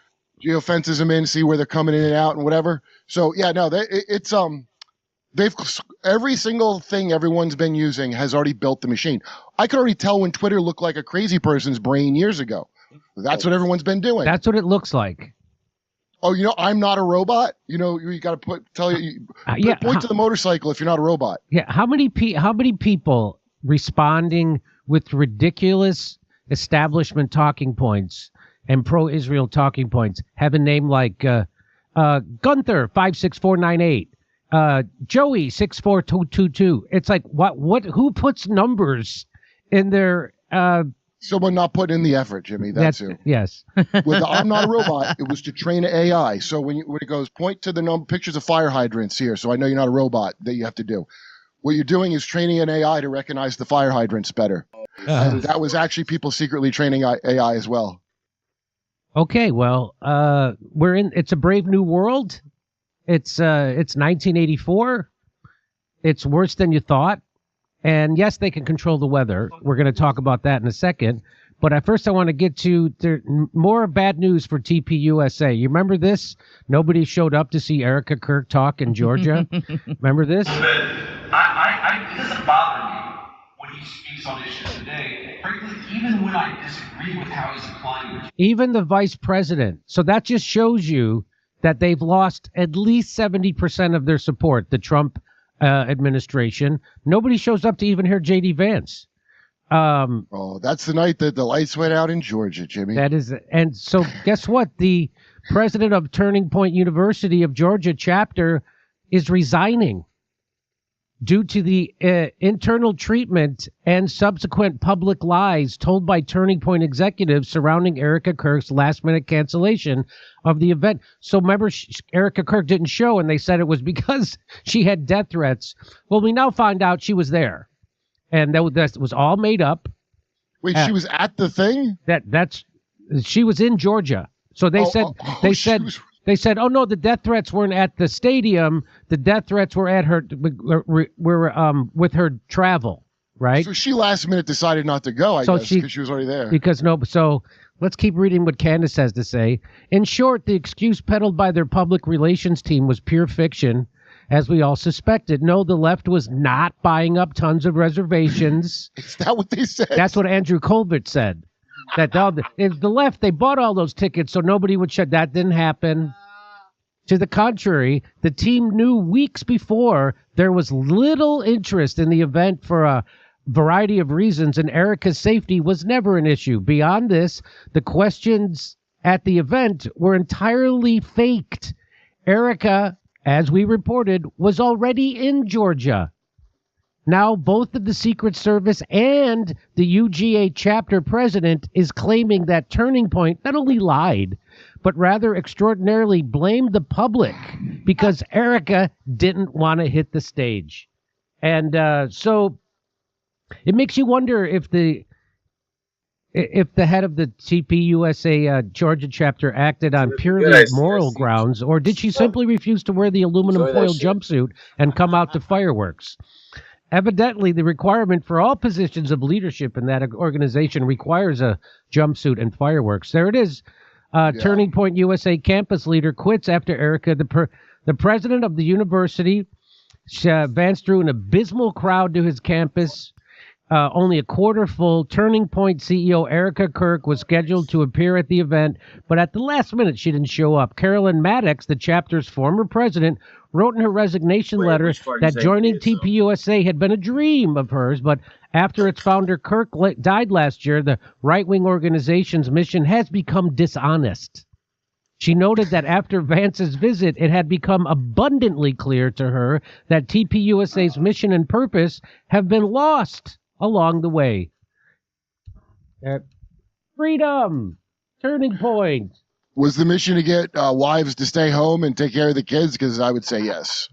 geofences them in, see where they're coming in and out and whatever. So yeah, no, they've every single thing everyone's been using has already built the machine. I could already tell when Twitter looked like a crazy person's brain years ago. That's what everyone's been doing. That's what it looks like. Oh, I'm not a robot. You got to point to the motorcycle if you're not a robot. Yeah, how many people responding with ridiculous establishment talking points and pro-Israel talking points have a name like Gunther 56498, Joey 64222. It's like what? Who puts numbers in their? Someone not putting in the effort, Jimmy. That's who. Yes. With the I'm not a robot, it was to train an AI. So when it goes, point to the pictures of fire hydrants here, so I know you're not a robot. That you have to do. What you're doing is training an AI to recognize the fire hydrants better. And that was actually people secretly training AI as well. Okay, well, it's a brave new world. It's 1984. It's worse than you thought. And yes, they can control the weather. We're going to talk about that in a second. But first, I want to get to more bad news for TPUSA. You remember this? Nobody showed up to see Erica Kirk talk in Georgia. Remember this? It doesn't bother me when he speaks on issues today. Frankly, even when I disagree with how he's applying it. Even the vice president. So that just shows you that they've lost at least 70% of their support, the Trump administration. Nobody shows up to even hear J.D. Vance. That's the night that the lights went out in Georgia, Jimmy. That is, and so guess what? The president of Turning Point University of Georgia chapter is resigning due to the internal treatment and subsequent public lies told by Turning Point executives surrounding Erica Kirk's last-minute cancellation of the event. So remember, Erica Kirk didn't show, and they said it was because she had death threats. Well, we now find out she was there, and that was all made up. Wait, she was at the thing? She was in Georgia. So they said, oh, no, the death threats weren't at the stadium. The death threats were at her, with her travel, right? So she last minute decided not to go, I guess, because she was already there. So let's keep reading what Candace has to say. In short, the excuse peddled by their public relations team was pure fiction, as we all suspected. No, the left was not buying up tons of reservations. Is that what they said? That's what Andrew Colbert said. That the left, they bought all those tickets so nobody would shut. That didn't happen. To the contrary, the team knew weeks before there was little interest in the event for a variety of reasons, and Erica's safety was never an issue. Beyond this, the questions at the event were entirely faked. Erica, as we reported, was already in Georgia. Now, both of the Secret Service and the UGA chapter president is claiming that Turning Point not only lied, but rather extraordinarily blamed the public because Erica didn't want to hit the stage. And so it makes you wonder if the head of the TPUSA Georgia chapter acted on purely moral grounds, or did she simply refuse to wear the aluminum foil jumpsuit and come out to fireworks? Evidently, the requirement for all positions of leadership in that organization requires a jumpsuit and fireworks. There it is. Turning Point USA campus leader quits after Erica, the president of the university, Vance drew an abysmal crowd to his campus. Only a quarter full. Turning Point CEO Erica Kirk was scheduled to appear at the event, but at the last minute she didn't show up. Carolyn Maddox, the chapter's former president, wrote in her resignation letter that joining TPUSA had been a dream of hers, but after its founder Kirk died last year, the right-wing organization's mission has become dishonest. She noted that after Vance's visit, it had become abundantly clear to her that TPUSA's mission and purpose have been lost along the way. Freedom! Turning Point! Was the mission to get wives to stay home and take care of the kids? Because I would say yes.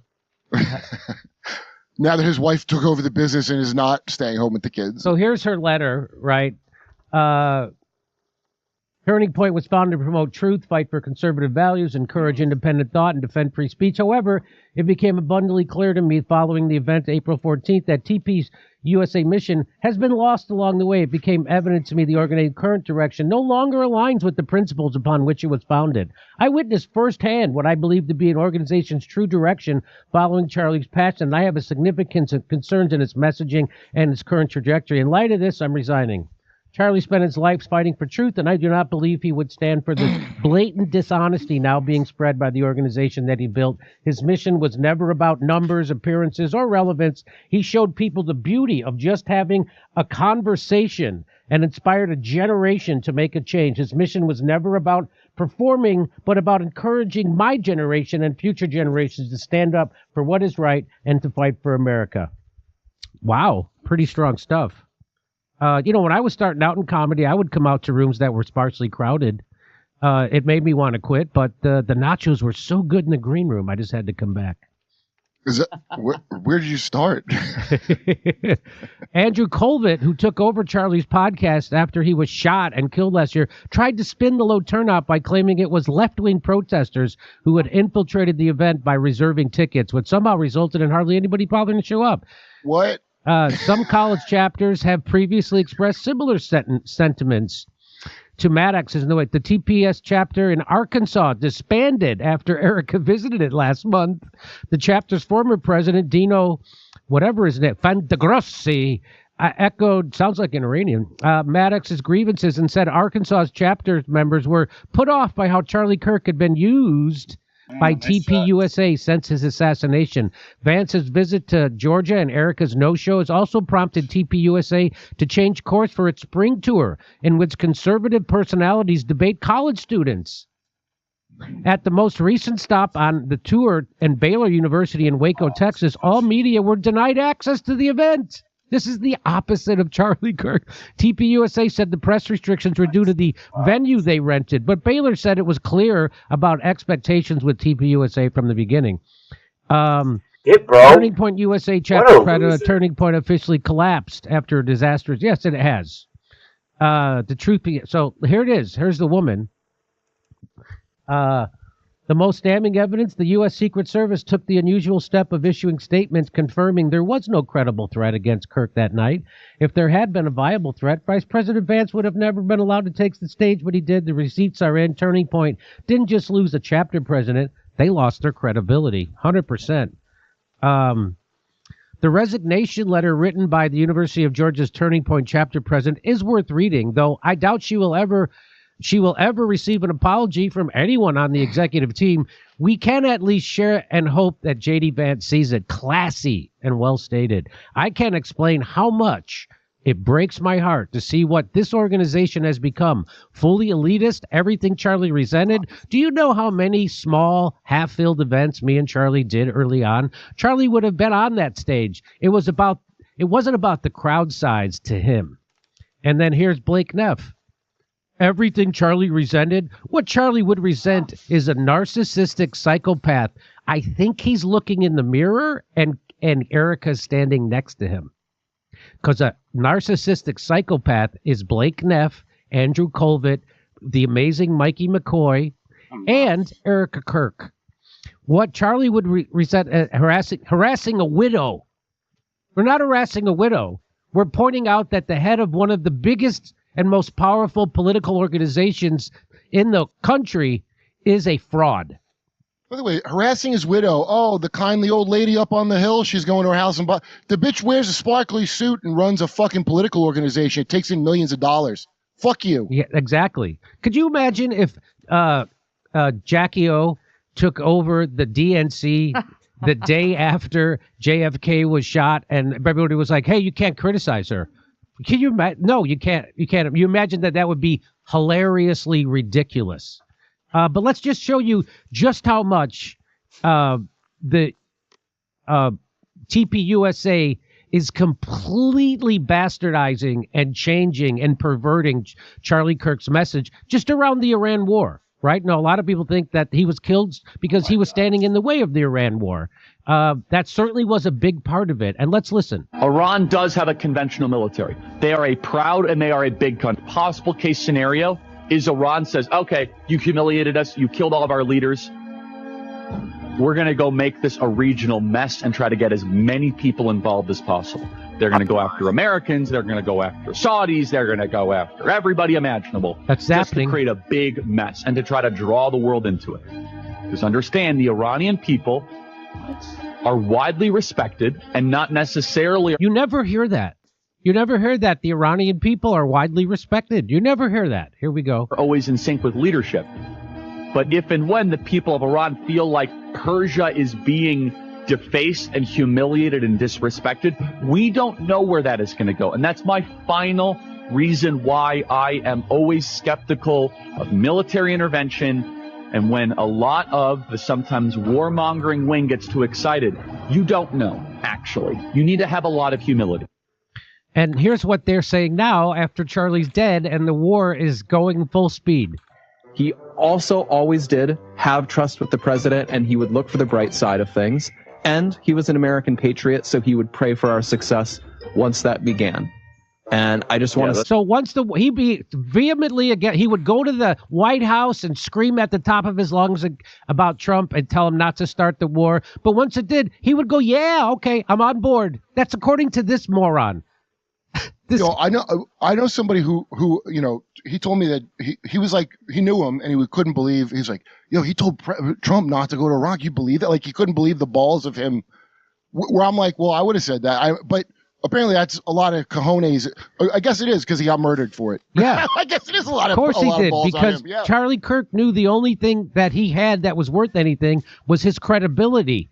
Now that his wife took over the business and is not staying home with the kids. So here's her letter, right? Turning Point was founded to promote truth, fight for conservative values, encourage independent thought, and defend free speech. However, it became abundantly clear to me following the event April 14th that TP's USA mission has been lost along the way. It became evident to me the organization's current direction no longer aligns with the principles upon which it was founded. I witnessed firsthand what I believe to be an organization's true direction following Charlie's passing, and I have a significant concerns in its messaging and its current trajectory. In light of this, I'm resigning. Charlie spent his life fighting for truth, and I do not believe he would stand for the blatant dishonesty now being spread by the organization that he built. His mission was never about numbers, appearances, or relevance. He showed people the beauty of just having a conversation and inspired a generation to make a change. His mission was never about performing, but about encouraging my generation and future generations to stand up for what is right and to fight for America. Wow, pretty strong stuff. When I was starting out in comedy, I would come out to rooms that were sparsely crowded. It made me want to quit, but the nachos were so good in the green room, I just had to come back. Where did you start? Andrew Colvett, who took over Charlie's podcast after he was shot and killed last year, tried to spin the low turnout by claiming it was left-wing protesters who had infiltrated the event by reserving tickets, which somehow resulted in hardly anybody bothering to show up. What? Some college chapters have previously expressed similar sentiments to Maddox's. The TPS chapter in Arkansas disbanded after Erica visited it last month. The chapter's former president, Dino, whatever his name, Fantagrossi, echoed, sounds like an Iranian, Maddox's grievances and said Arkansas's chapter members were put off by how Charlie Kirk had been used by TPUSA since his assassination. Vance's visit to Georgia and Erica's no-show has also prompted TPUSA to change course for its spring tour, in which conservative personalities debate college students. At the most recent stop on the tour in Baylor University in Waco, Texas, all media were denied access to the event. This is the opposite of Charlie Kirk. TPUSA said the press restrictions were due to the venue they rented, but Baylor said it was clear about expectations with TPUSA from the beginning. Turning Point USA chapter president, Turning Point officially collapsed after a disastrous. Yes, it has. The truth be so. Here it is. Here's the woman. The most damning evidence, the U.S. Secret Service took the unusual step of issuing statements confirming there was no credible threat against Kirk that night. If there had been a viable threat, Vice President Vance would have never been allowed to take the stage, but he did. The receipts are in. Turning Point didn't just lose a chapter president, they lost their credibility, 100%. The resignation letter written by the University of Georgia's Turning Point chapter president is worth reading, though I doubt she will ever receive an apology from anyone on the executive team. We can at least share and hope that J.D. Vance sees it classy and well stated. I can't explain how much it breaks my heart to see what this organization has become. Fully elitist, everything Charlie resented. Do you know how many small, half-filled events me and Charlie did early on? Charlie would have been on that stage. It wasn't about the crowd size to him. And then here's Blake Neff. Everything Charlie resented. What Charlie would resent is a narcissistic psychopath. I think he's looking in the mirror and Erica's standing next to him. Because a narcissistic psychopath is Blake Neff, Andrew Colvett, the amazing Mikey McCoy, and Erica Kirk. What Charlie would resent, harassing a widow. We're not harassing a widow. We're pointing out that the head of one of the biggest and most powerful political organizations in the country is a fraud. By the way, harassing his widow. Oh, the kindly old lady up on the hill. She's going to her house and the bitch wears a sparkly suit and runs a fucking political organization. It takes in millions of dollars. Fuck you. Yeah, exactly. Could you imagine if Jackie O took over the DNC the day after JFK was shot and everybody was like, hey, you can't criticize her? Can you imagine? No, you can't. You can't. You imagine that would be hilariously ridiculous. But let's just show you just how much the TPUSA is completely bastardizing and changing and perverting Charlie Kirk's message just around the Iran war. Right? Now, a lot of people think that he was killed because he was standing in the way of the Iran war. That certainly was a big part of it. And let's listen. Iran does have a conventional military. They are a proud and they are a big country. Possible case scenario is Iran says, okay, you humiliated us. You killed all of our leaders. we're going to go make this a regional mess and try to get as many people involved as possible. They're going to go after Americans. They're going to go after Saudis. They're going to go after everybody imaginable. That's just happening. to create a big mess and to try to draw the world into it. Because understand, the Iranian people are widely respected and not necessarily. You never hear that. You never hear that the Iranian people are widely respected. You never hear that. Here we go. Are always in sync with leadership. But if and when the people of Iran feel like Persia is being defaced and humiliated and disrespected, we don't know where that is going to go. And that's my final reason why I am always skeptical of military intervention. And when a lot of the sometimes warmongering wing gets too excited, you don't know, actually. You need to have a lot of humility. And here's what they're saying now after Charlie's dead and the war is going full speed. He also always did have trust with the president, and he would look for the bright side of things. And he was an American patriot, so he would pray for our success once that began. And I just want to... So once he'd be vehemently against, he would go to the White House and scream at the top of his lungs about Trump and tell him not to start the war. But once it did, he would go, yeah, okay, I'm on board. That's according to this moron. I know somebody who he told me that he was like, he knew him and he couldn't believe, he's like, he told Trump not to go to Iraq. You believe that? Like, he couldn't believe the balls of him. Where I'm like, well, I would have said that. But apparently that's a lot of cojones. I guess it is because he got murdered for it. Yeah. I guess it is a lot of balls. Of course he did, because yeah. Charlie Kirk knew the only thing that he had that was worth anything was his credibility.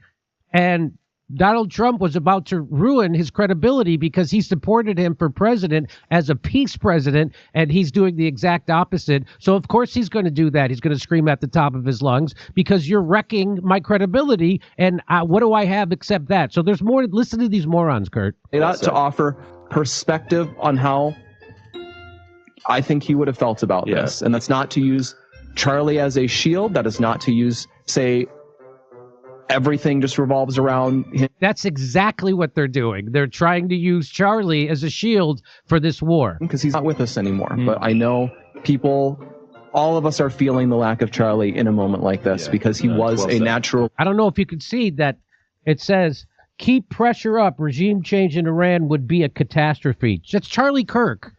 And Donald Trump was about to ruin his credibility because he supported him for president as a peace president, and he's doing the exact opposite. So, of course, he's going to do that. He's going to scream at the top of his lungs because you're wrecking my credibility, and what do I have except that? So there's more. Listen to these morons, Kurt. It ought to offer perspective on how I think he would have felt about this. And that's not to use Charlie as a shield. That is not to use, say, everything just revolves around him. That's exactly what they're doing. They're trying to use Charlie as a shield for this war. Because he's not with us anymore. But I know people, all of us are feeling the lack of Charlie in a moment like this because he was a natural. I don't know if you could see that it says, keep pressure up. Regime change in Iran would be a catastrophe. That's Charlie Kirk.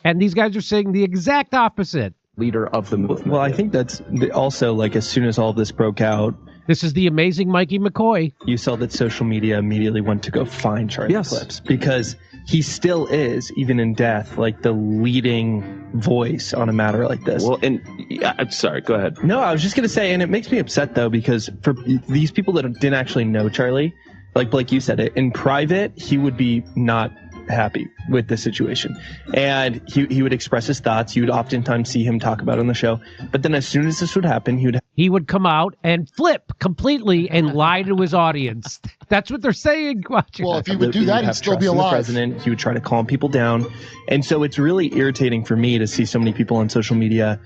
And these guys are saying the exact opposite. Leader of the movement. Well, I think that's also, like, as soon as all this broke out, this is the amazing Mikey McCoy. You saw that social media immediately went to go find Charlie clips because he still is, even in death, like the leading voice on a matter like this. Well, and I'm sorry, go ahead. No, I was just going to say, and it makes me upset, though, because for these people that didn't actually know Charlie, like Blake, you said it, in private, he would be not happy with the situation. And he would express his thoughts. You would oftentimes see him talk about it on the show. But then as soon as this would happen, he would come out and flip completely and lie to his audience. That's what they're saying. Well, if he would do that, he'd still be alive. The president, he would try to calm people down. And so it's really irritating for me to see so many people on social media.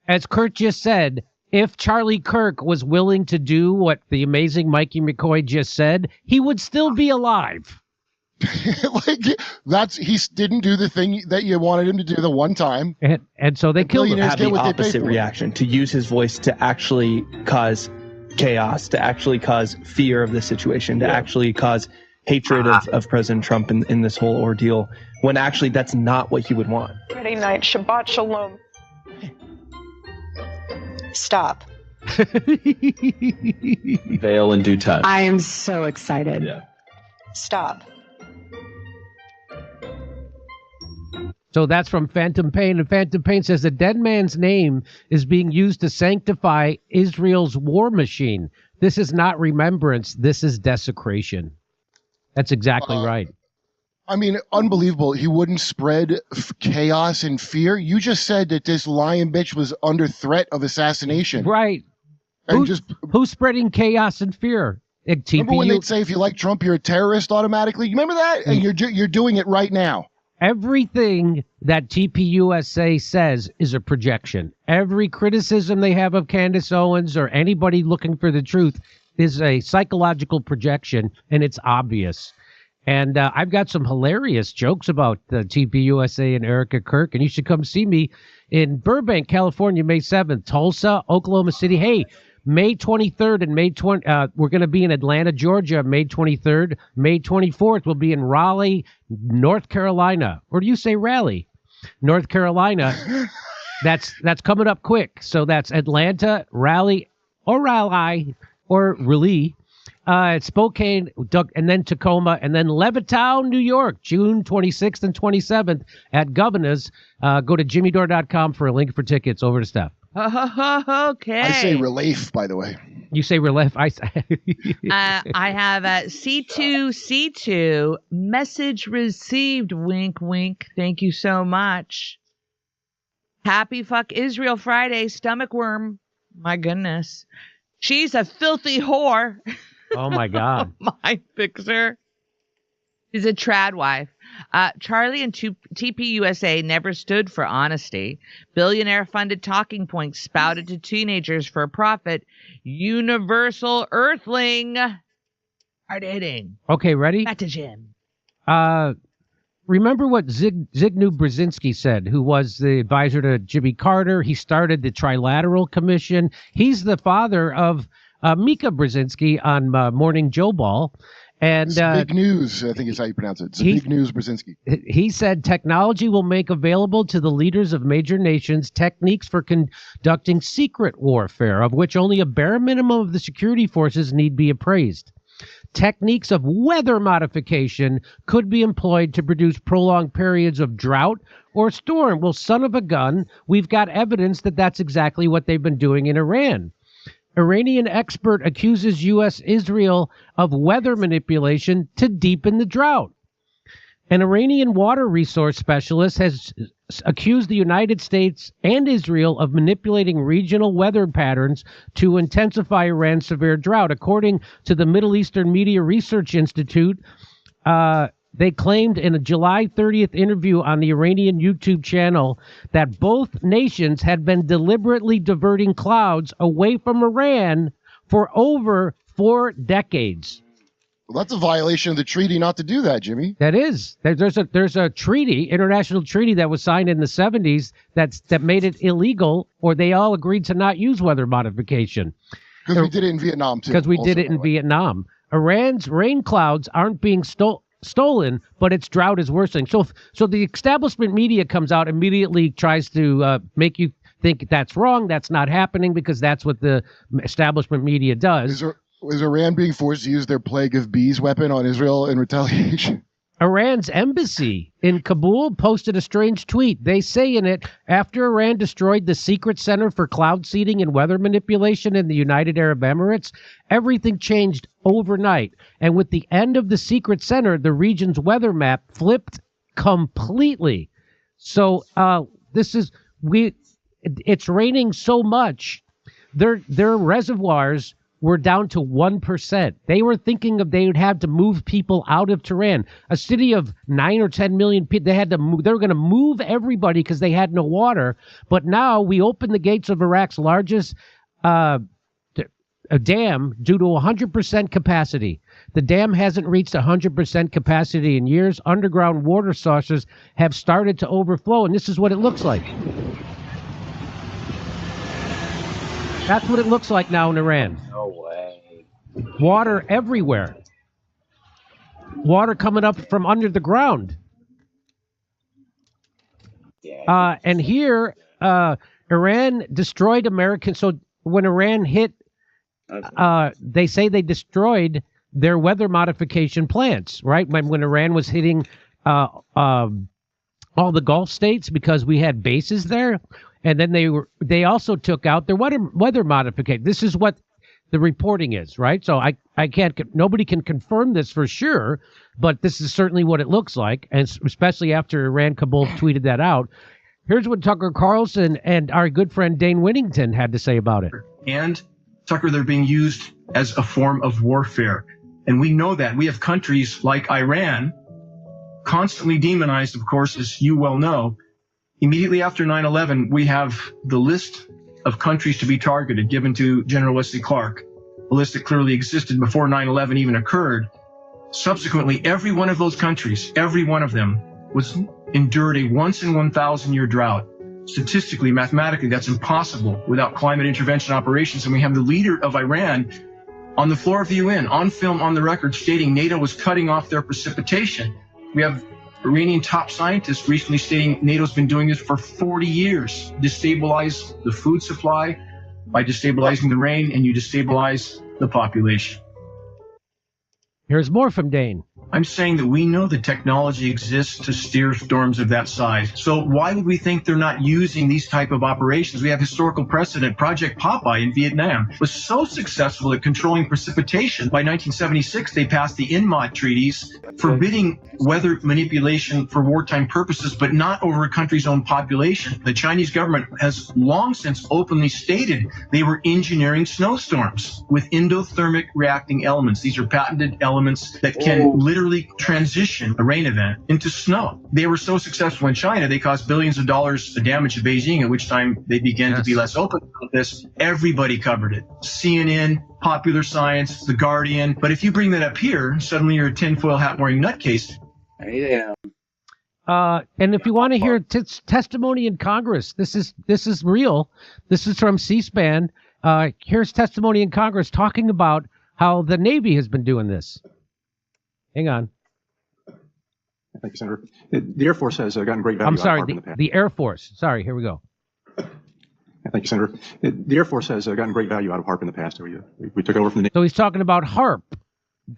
As Kurt just said, if Charlie Kirk was willing to do what the amazing Mikey McCoy just said, he would still be alive. He didn't do the thing that you wanted him to do the one time, and so they killed him. Have the opposite reaction, to use his voice to actually cause chaos, to actually cause fear of the situation, to actually cause hatred of President Trump in this whole ordeal, when actually that's not what he would want. Friday night, Shabbat Shalom. Stop. Veil in due time. I am so excited. Yeah. Stop. So that's from Phantom Pain, and Phantom Pain says the dead man's name is being used to sanctify Israel's war machine. This is not remembrance. This is desecration. That's exactly right. I mean, unbelievable. He wouldn't spread chaos and fear. You just said that this lying bitch was under threat of assassination. Right. And who's spreading chaos and fear? Remember when they'd say if you like Trump, you're a terrorist automatically? You remember that? And you're doing it right now. Everything that TPUSA says is a projection. Every criticism they have of Candace Owens or anybody looking for the truth is a psychological projection, and it's obvious. And I've got some hilarious jokes about TPUSA and Erica Kirk, and you should come see me in Burbank, California, May 7th, Tulsa, Oklahoma City. Hey, May 23rd and May 20. We're going to be in Atlanta, Georgia, May 23rd. May 24th, we'll be in Raleigh, North Carolina. Or do you say Raleigh? North Carolina. That's coming up quick. So that's Atlanta, Raleigh, or Raleigh. Spokane, and then Tacoma, and then Levittown, New York, June 26th and 27th at Governor's. Go to jimmydore.com for a link for tickets. Over to Steph. Okay. I say relief, by the way. You say relief. I have C2C2 message received. Wink, wink. Thank you so much. Happy fuck Israel Friday. Stomach worm. My goodness. She's a filthy whore. Oh my God. My fixer. She's a trad wife. Charlie and TPUSA never stood for honesty. Billionaire-funded talking points spouted to teenagers for profit. Universal Earthling. Hard hitting. Okay, ready? Back to Jim. Remember what Zygmunt Brzezinski said, who was the advisor to Jimmy Carter. He started the Trilateral Commission. He's the father of Mika Brzezinski on Morning Joe Ball. And Big News, I think is how you pronounce it. Big News Brzezinski. He said technology will make available to the leaders of major nations techniques for conducting secret warfare, of which only a bare minimum of the security forces need be appraised. Techniques of weather modification could be employed to produce prolonged periods of drought or storm. Well, son of a gun, we've got evidence that that's exactly what they've been doing in Iran. Iranian expert accuses U.S. Israel of weather manipulation to deepen the drought. An Iranian water resource specialist has accused the United States and Israel of manipulating regional weather patterns to intensify Iran's severe drought. According to the Middle Eastern Media Research Institute, they claimed in a July 30th interview on the Iranian YouTube channel that both nations had been deliberately diverting clouds away from Iran for over 4 decades. Well, that's a violation of the treaty not to do that, Jimmy. That is. There's a treaty, international treaty that was signed in the 70s that made it illegal, or they all agreed to not use weather modification. Because we did it in Vietnam, too. Because we did it in Vietnam. Iran's rain clouds aren't being stolen, but its drought is worsening. So the establishment media comes out, immediately tries to make you think that's wrong, that's not happening, because that's what the establishment media does. Is Iran being forced to use their plague of bees weapon on Israel in retaliation? Iran's embassy in Kabul posted a strange tweet. They say in it, after Iran destroyed the secret center for cloud seeding and weather manipulation in the United Arab Emirates, everything changed overnight. And with the end of the secret center, the region's weather map flipped completely. So it's raining so much, their reservoirs were down to 1%. They were thinking they would have to move people out of Tehran, a city of 9 or 10 million people. They were going to move everybody because they had no water. But now we opened the gates of Iraq's largest dam due to 100% capacity. The dam hasn't reached 100% capacity in years. Underground water sources have started to overflow, and this is what it looks like. That's what it looks like now in Iran. No way. Water everywhere. Water coming up from under the ground. And here, Iran destroyed American. So when Iran hit, they say they destroyed their weather modification plants, right? When Iran was hitting all the Gulf states because we had bases there. And then they also took out their weather modification. This is what the reporting is, right? So nobody can confirm this for sure, but this is certainly what it looks like, and especially after Iran Kabul tweeted that out. Here's what Tucker Carlson and our good friend Dane Whittington had to say about it. And Tucker, they're being used as a form of warfare. And we know that. We have countries like Iran, constantly demonized, of course, as you well know. Immediately after 9/11, we have the list of countries to be targeted given to General Wesley Clark, a list that clearly existed before 9/11 even occurred. Subsequently, every one of those countries, every one of them, endured a once in 1,000 year drought. statistically, mathematically, that's impossible without climate intervention operations. And we have the leader of Iran on the floor of the UN, on film, on the record, stating NATO was cutting off their precipitation. We have Iranian top scientists recently stating NATO's been doing this for 40 years. Destabilize the food supply by destabilizing the rain, and you destabilize the population. Here's more from Dane. I'm saying that we know the technology exists to steer storms of that size. So why would we think they're not using these type of operations? We have historical precedent. Project Popeye in Vietnam was so successful at controlling precipitation. By 1976, they passed the INMOD treaties forbidding weather manipulation for wartime purposes, but not over a country's own population. The Chinese government has long since openly stated they were engineering snowstorms with endothermic reacting elements. These are patented elements that can literally transition a rain event into snow. They were so successful in China, they caused billions of dollars of damage to Beijing, at which time they began to be less open about this. Everybody covered it. CNN, Popular Science, The Guardian. But if you bring that up here, suddenly you're a tinfoil hat wearing nutcase. And if you want to hear testimony in Congress, this is real. This is from C-SPAN. Here's testimony in Congress talking about how the Navy has been doing this. Hang on. Thank you, Senator. The Air Force has gotten great value. I'm sorry, out of HAARP in the past. the Air Force. Sorry, here we go. Thank you, Senator. The Air Force has gotten great value out of HAARP in the past. We took over from the Navy. So he's talking about HAARP.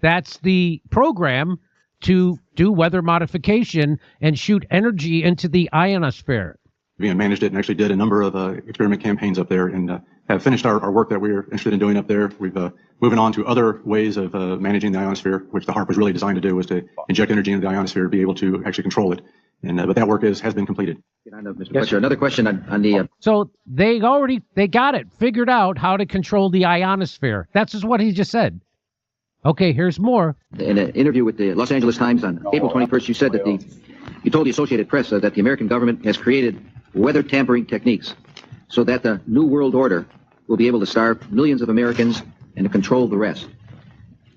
That's the program to do weather modification and shoot energy into the ionosphere. We managed it and actually did a number of experiment campaigns up there and have finished our work that we were interested in doing up there. We've moving on to other ways of managing the ionosphere, which the HAARP was really designed to do, was to inject energy into the ionosphere to be able to actually control it. And but that work has been completed. Mr. Fletcher, another question on the. So they got it figured out how to control the ionosphere. That's just what he just said. Okay, here's more. In an interview with the Los Angeles Times on April 21st, you said that you told the Associated Press that the American government has created weather tampering techniques so that the New World Order will be able to starve millions of Americans and to control the rest.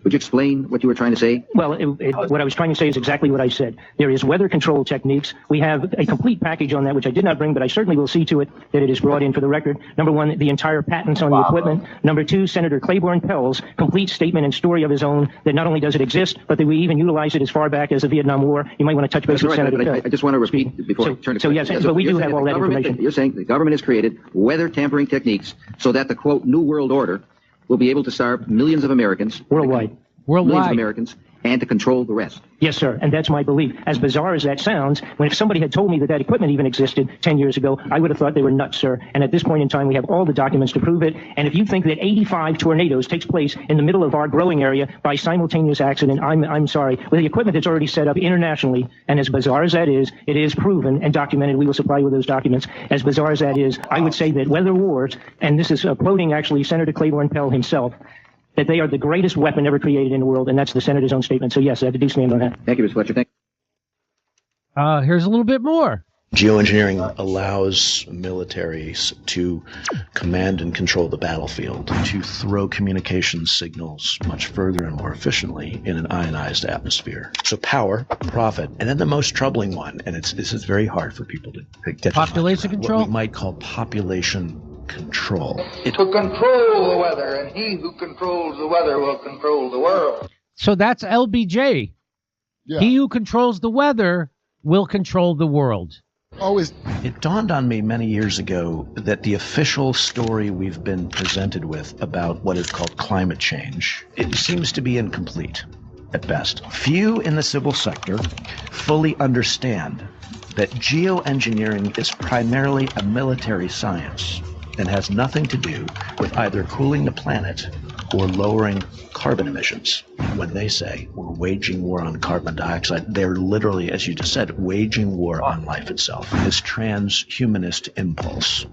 Would you explain what you were trying to say? Well, what I was trying to say is exactly what I said. There is weather control techniques. We have a complete package on that, which I did not bring, but I certainly will see to it that it is brought in for the record. Number one, the entire patents on the equipment. Number two, Senator Claiborne Pell's complete statement and story of his own that not only does it exist, but that we even utilize it as far back as the Vietnam War. You might want to touch base with Senator Pell. I just want to repeat before I turn to So yes, but we do have all that information. You're saying the government has created weather tampering techniques so that the, quote, New World Order will be able to starve millions of Americans. Worldwide. Millions of Americans, and to control the rest. Yes, sir, and that's my belief. As bizarre as that sounds, if somebody had told me that equipment even existed 10 years ago, I would have thought they were nuts, sir. And at this point in time, we have all the documents to prove it. And if you think that 85 tornadoes takes place in the middle of our growing area by simultaneous accident, I'm sorry. With the equipment that's already set up internationally, and as bizarre as that is, it is proven and documented. We will supply you with those documents. As bizarre as that is, I would say that weather wars, and this is quoting actually Senator Claiborne Pell himself, that they are the greatest weapon ever created in the world, and that's the senator's own statement. So yes, I do stand on that. Thank you, Mr. Fletcher. Thank you. Here's a little bit more. Geoengineering allows militaries to command and control the battlefield, to throw communication signals much further and more efficiently in an ionized atmosphere. So power, profit, and then the most troubling one, and this is very hard for people to get population control. What we might call population control. To control the weather, and he who controls the weather will control the world. So that's LBJ. Yeah. He who controls the weather will control the world. It dawned on me many years ago that the official story we've been presented with about what is called climate change, it seems to be incomplete at best. Few in the civil sector fully understand that geoengineering is primarily a military science and has nothing to do with either cooling the planet or lowering carbon emissions. When they say we're waging war on carbon dioxide, they're literally, as you just said, waging war on life itself. This transhumanist impulse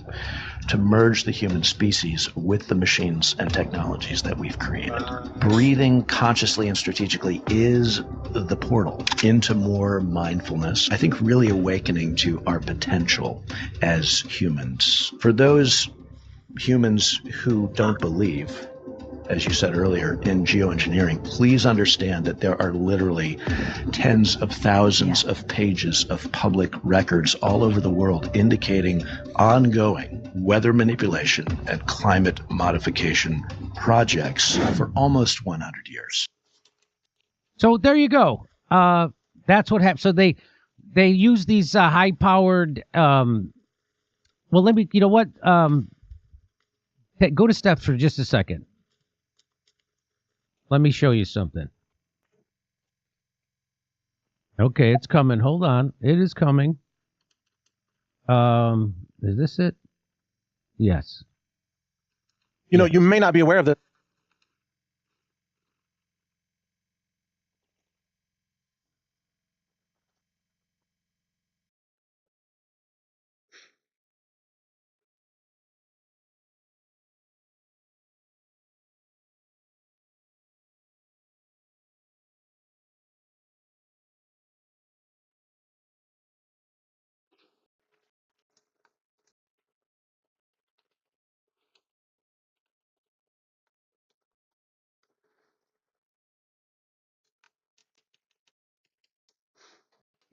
to merge the human species with the machines and technologies that we've created. Breathing consciously and strategically is the portal into more mindfulness. I think really awakening to our potential as humans. For those humans who don't believe, as you said earlier, in geoengineering, please understand that there are literally tens of thousands of pages of public records all over the world indicating ongoing weather manipulation and climate modification projects for almost 100 years. So there you go. That's what happened. So they use these high-powered. Well, let me. You know what? Go to Steph for just a second. Let me show you something. Okay, it's coming. Hold on. It is coming. Is this it? Yes. You know, you may not be aware of this.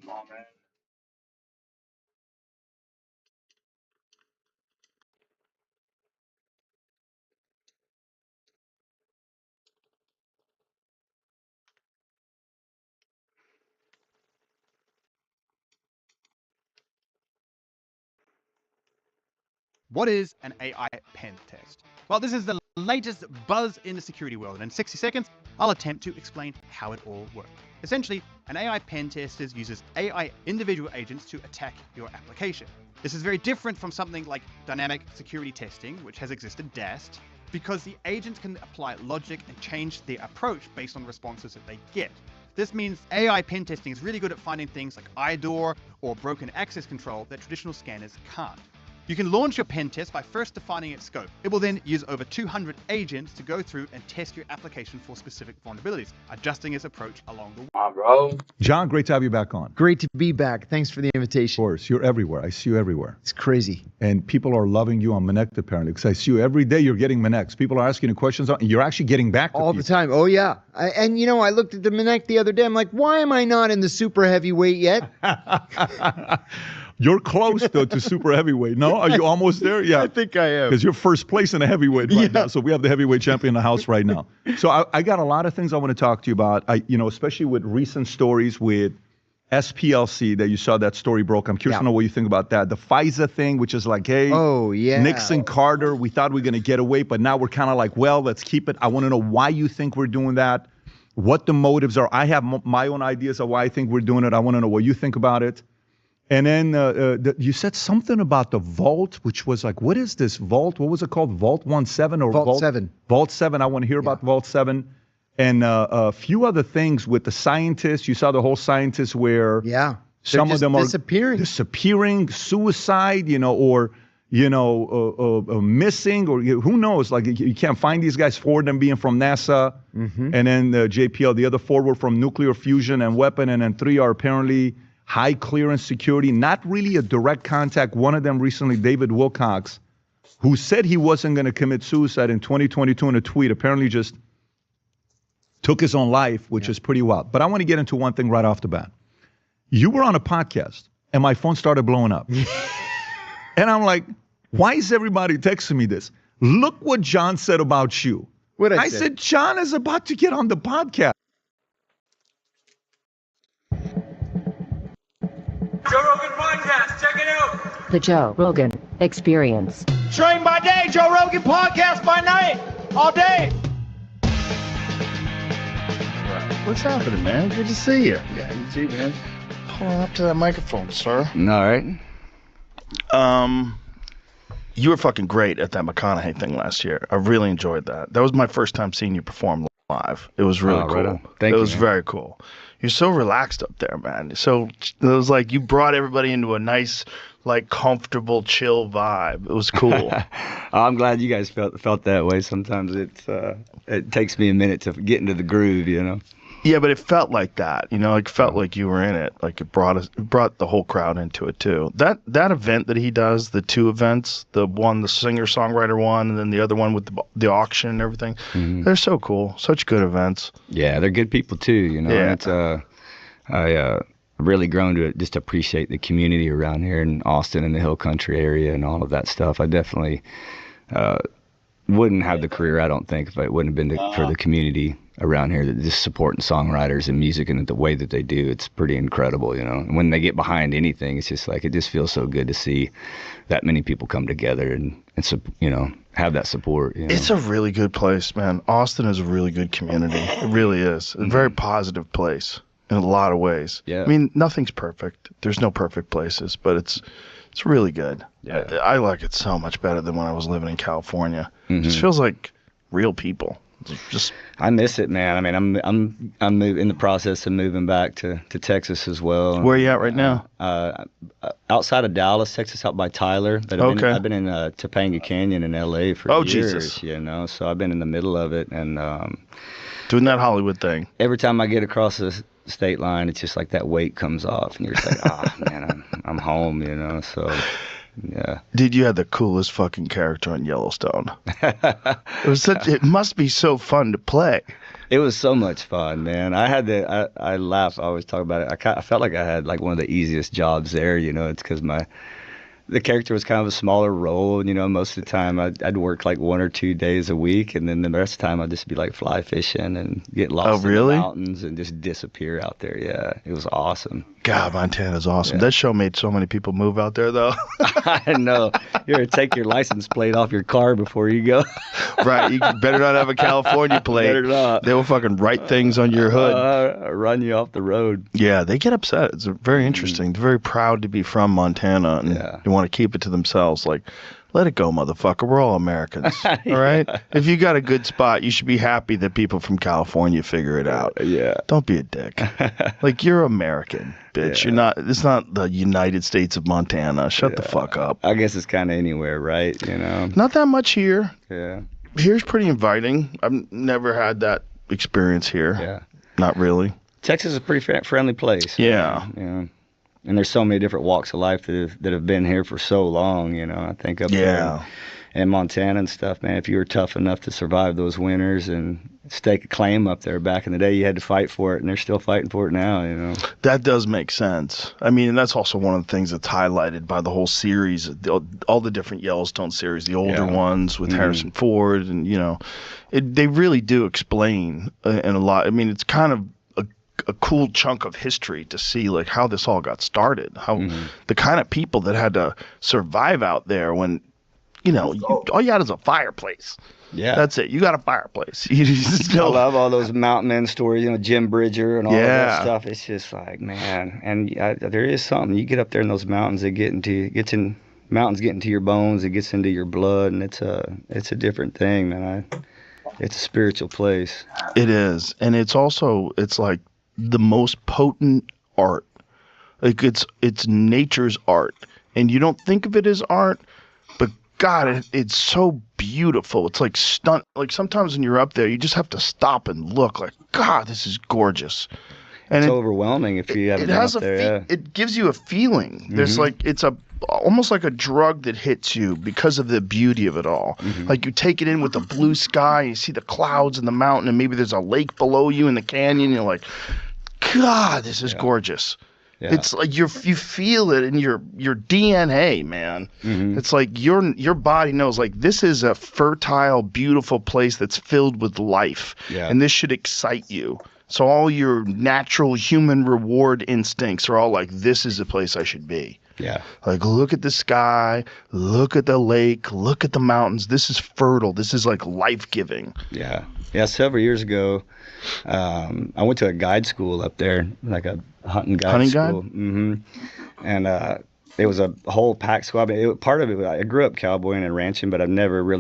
Come on, man. What is an AI pen test? Well, this is the latest buzz in the security world, and in 60 seconds, I'll attempt to explain how it all works. Essentially, an AI pen tester uses AI individual agents to attack your application. This is very different from something like dynamic security testing, which has existed DAST, because the agents can apply logic and change their approach based on responses that they get. This means AI pen testing is really good at finding things like IDOR or broken access control that traditional scanners can't. You can launch your pen test by first defining its scope. It will then use over 200 agents to go through and test your application for specific vulnerabilities, adjusting its approach along the way. Bro. John, great to have you back on. Great to be back. Thanks for the invitation. Of course, you're everywhere. I see you everywhere. It's crazy. And people are loving you on Minect apparently, because I see you every day. You're getting Minects. People are asking you questions, and you're actually getting back to all people. The time. Oh yeah. And you know, I looked at the Minect the other day. I'm like, why am I not in the super heavyweight yet? You're close though to super heavyweight. No, are you almost there? Yeah, I think I am. Because you're first place in the heavyweight right now. So we have the heavyweight champion in the house right now. So I got a lot of things I want to talk to you about. Especially with recent stories with SPLC that you saw that story broke. I'm curious to know what you think about that. The FISA thing, which is like, hey, Nixon, Carter, we thought we were going to get away, but now we're kind of like, well, let's keep it. I want to know why you think we're doing that, what the motives are. I have my own ideas of why I think we're doing it. I want to know what you think about it. And then you said something about the vault, which was like, what is this vault? What was it called? Vault 17 or Vault 7? Vault 7. I want to hear about Vault 7. And a few other things with the scientists. You saw the whole scientists where some of them are disappearing, suicide, or missing, or who knows? Like you can't find these guys. 4 of them being from NASA, and then JPL. The other 4 were from nuclear fusion and weapon, and then 3 are apparently high clearance security, not really a direct contact. One of them recently, David Wilcox, who said he wasn't going to commit suicide in 2022 in a tweet, apparently just took his own life, which is pretty wild. But I want to get into one thing right off the bat. You were on a podcast, and my phone started blowing up. And I'm like, why is everybody texting me this? Look what John said about you. What I said, John is about to get on the podcast. Joe Rogan Podcast, check it out. The Joe Rogan Experience. Train by day, Joe Rogan Podcast by night, all day. What's happening, man? Good to see you. Yeah, you too, man. Hold on up to that microphone, sir. All right. You were fucking great at that McConaughey thing last year. I really enjoyed that. That was my first time seeing you perform live. It was really cool. Right. Thank you. It was very cool. You're so relaxed up there, man. So it was like you brought everybody into a nice, like, comfortable, chill vibe. It was cool. I'm glad you guys felt that way. Sometimes it takes me a minute to get into the groove, Yeah, but it felt like that, it felt like you were in it. Like it brought the whole crowd into it too. That event that he does, the 2 events, the one, the singer-songwriter one, and then the other one with the auction and everything, they're so cool. Such good events. Yeah, they're good people too, Yeah. And really grown to just appreciate the community around here in Austin and the Hill Country area and all of that stuff. I definitely wouldn't have the career, I don't think, if it wouldn't have been for the community around here that just supporting songwriters and music and the way that they do. It's pretty incredible, you know. And when they get behind anything, it's just like, it just feels so good to see that many people come together and you know, have that support. You know? It's a really good place, man. Austin is a really good community. It really is. A very positive place in a lot of ways. Yeah. I mean, nothing's perfect. There's no perfect places, but it's really good. Yeah. I like it so much better than when I was living in California. It just Mhm. feels like real people. Just I miss it, man. I mean, I'm in the process of moving back to Texas as well. Where are you at right now? Outside of Dallas, Texas, out by Tyler. But I've been in Topanga Canyon in LA for years. Jesus. You know, so I've been in the middle of it and doing that Hollywood thing. Every time I get across the state line, it's just like that weight comes off, and you're just like, man, I'm home. You know, so. Yeah. Dude, you had the coolest fucking character on Yellowstone. It must be so fun to play. It was so much fun, man. I laugh. I always talk about it. I felt like I had like one of the easiest jobs there. You know, it's because the character was kind of a smaller role, and you know, most of the time I'd work like 1 or 2 days a week, and then the rest of the time I'd just be like fly fishing and get lost in the mountains and just disappear out there. Yeah, it was awesome. God, Montana's awesome. That show made so many people move out there, though. I know. You're gonna take your license plate off your car before you go. Right. You better not have a California plate. Better not. They will fucking write things on your hood. Run you off the road. Yeah, they get upset. It's very interesting. They're very proud to be from Montana, and they want to keep it to themselves. Like, let it go, motherfucker. We're all Americans. All right? If you got a good spot, you should be happy that people from California figure it out. Yeah. Don't be a dick. Like, you're American, bitch. You're not. It's not the United States of Montana. Shut the fuck up. I guess it's kind of anywhere, right? You know. Not that much here. Yeah. Here's pretty inviting. I've never had that experience here. Yeah. Not really. Texas is a pretty friendly place. Yeah. Yeah. And there's so many different walks of life that have been here for so long, you know. I think up there in Montana and stuff, man, if you were tough enough to survive those winters and stake a claim up there back in the day, you had to fight for it, and they're still fighting for it now, you know. That does make sense. I mean, and that's also one of the things that's highlighted by the whole series, all the different Yellowstone series, the older ones with Harrison Ford, and, you know, they really do explain in a lot. I mean, it's kind of a cool chunk of history to see like how this all got started, how the kind of people that had to survive out there when, you know, all you had is a fireplace. Yeah, that's it. You got a fireplace. I love all those mountain men stories, you know, Jim Bridger and all of that stuff. It's just like, man, and there is something. You get up there in those mountains, mountains get into your bones, it gets into your blood, and it's a different thing, man. It's a spiritual place. It is, and it's like the most potent art. Like it's nature's art, and you don't think of it as art, but God, it's so beautiful. It's like like sometimes when you're up there, you just have to stop and look. Like, God, this is gorgeous. And it's overwhelming if you haven't been up there. It gives you a feeling. There's like it's almost like a drug that hits you because of the beauty of it all. Like you take it in with the blue sky, you see the clouds and the mountain, and maybe there's a lake below you in the canyon. You're like, God, this is gorgeous. Yeah. It's like you feel it in your DNA, man. It's like your body knows, like, this is a fertile, beautiful place that's filled with life, and this should excite you. So all your natural human reward instincts are all like, this is the place I should be. Yeah. Like, look at the sky, look at the lake, look at the mountains. This is fertile. This is like life-giving. Yeah. Yeah, several years ago, I went to a guide school up there, like a hunting guide school. And it was a whole pack school. I mean, part of it, I grew up cowboying and ranching, but I've never really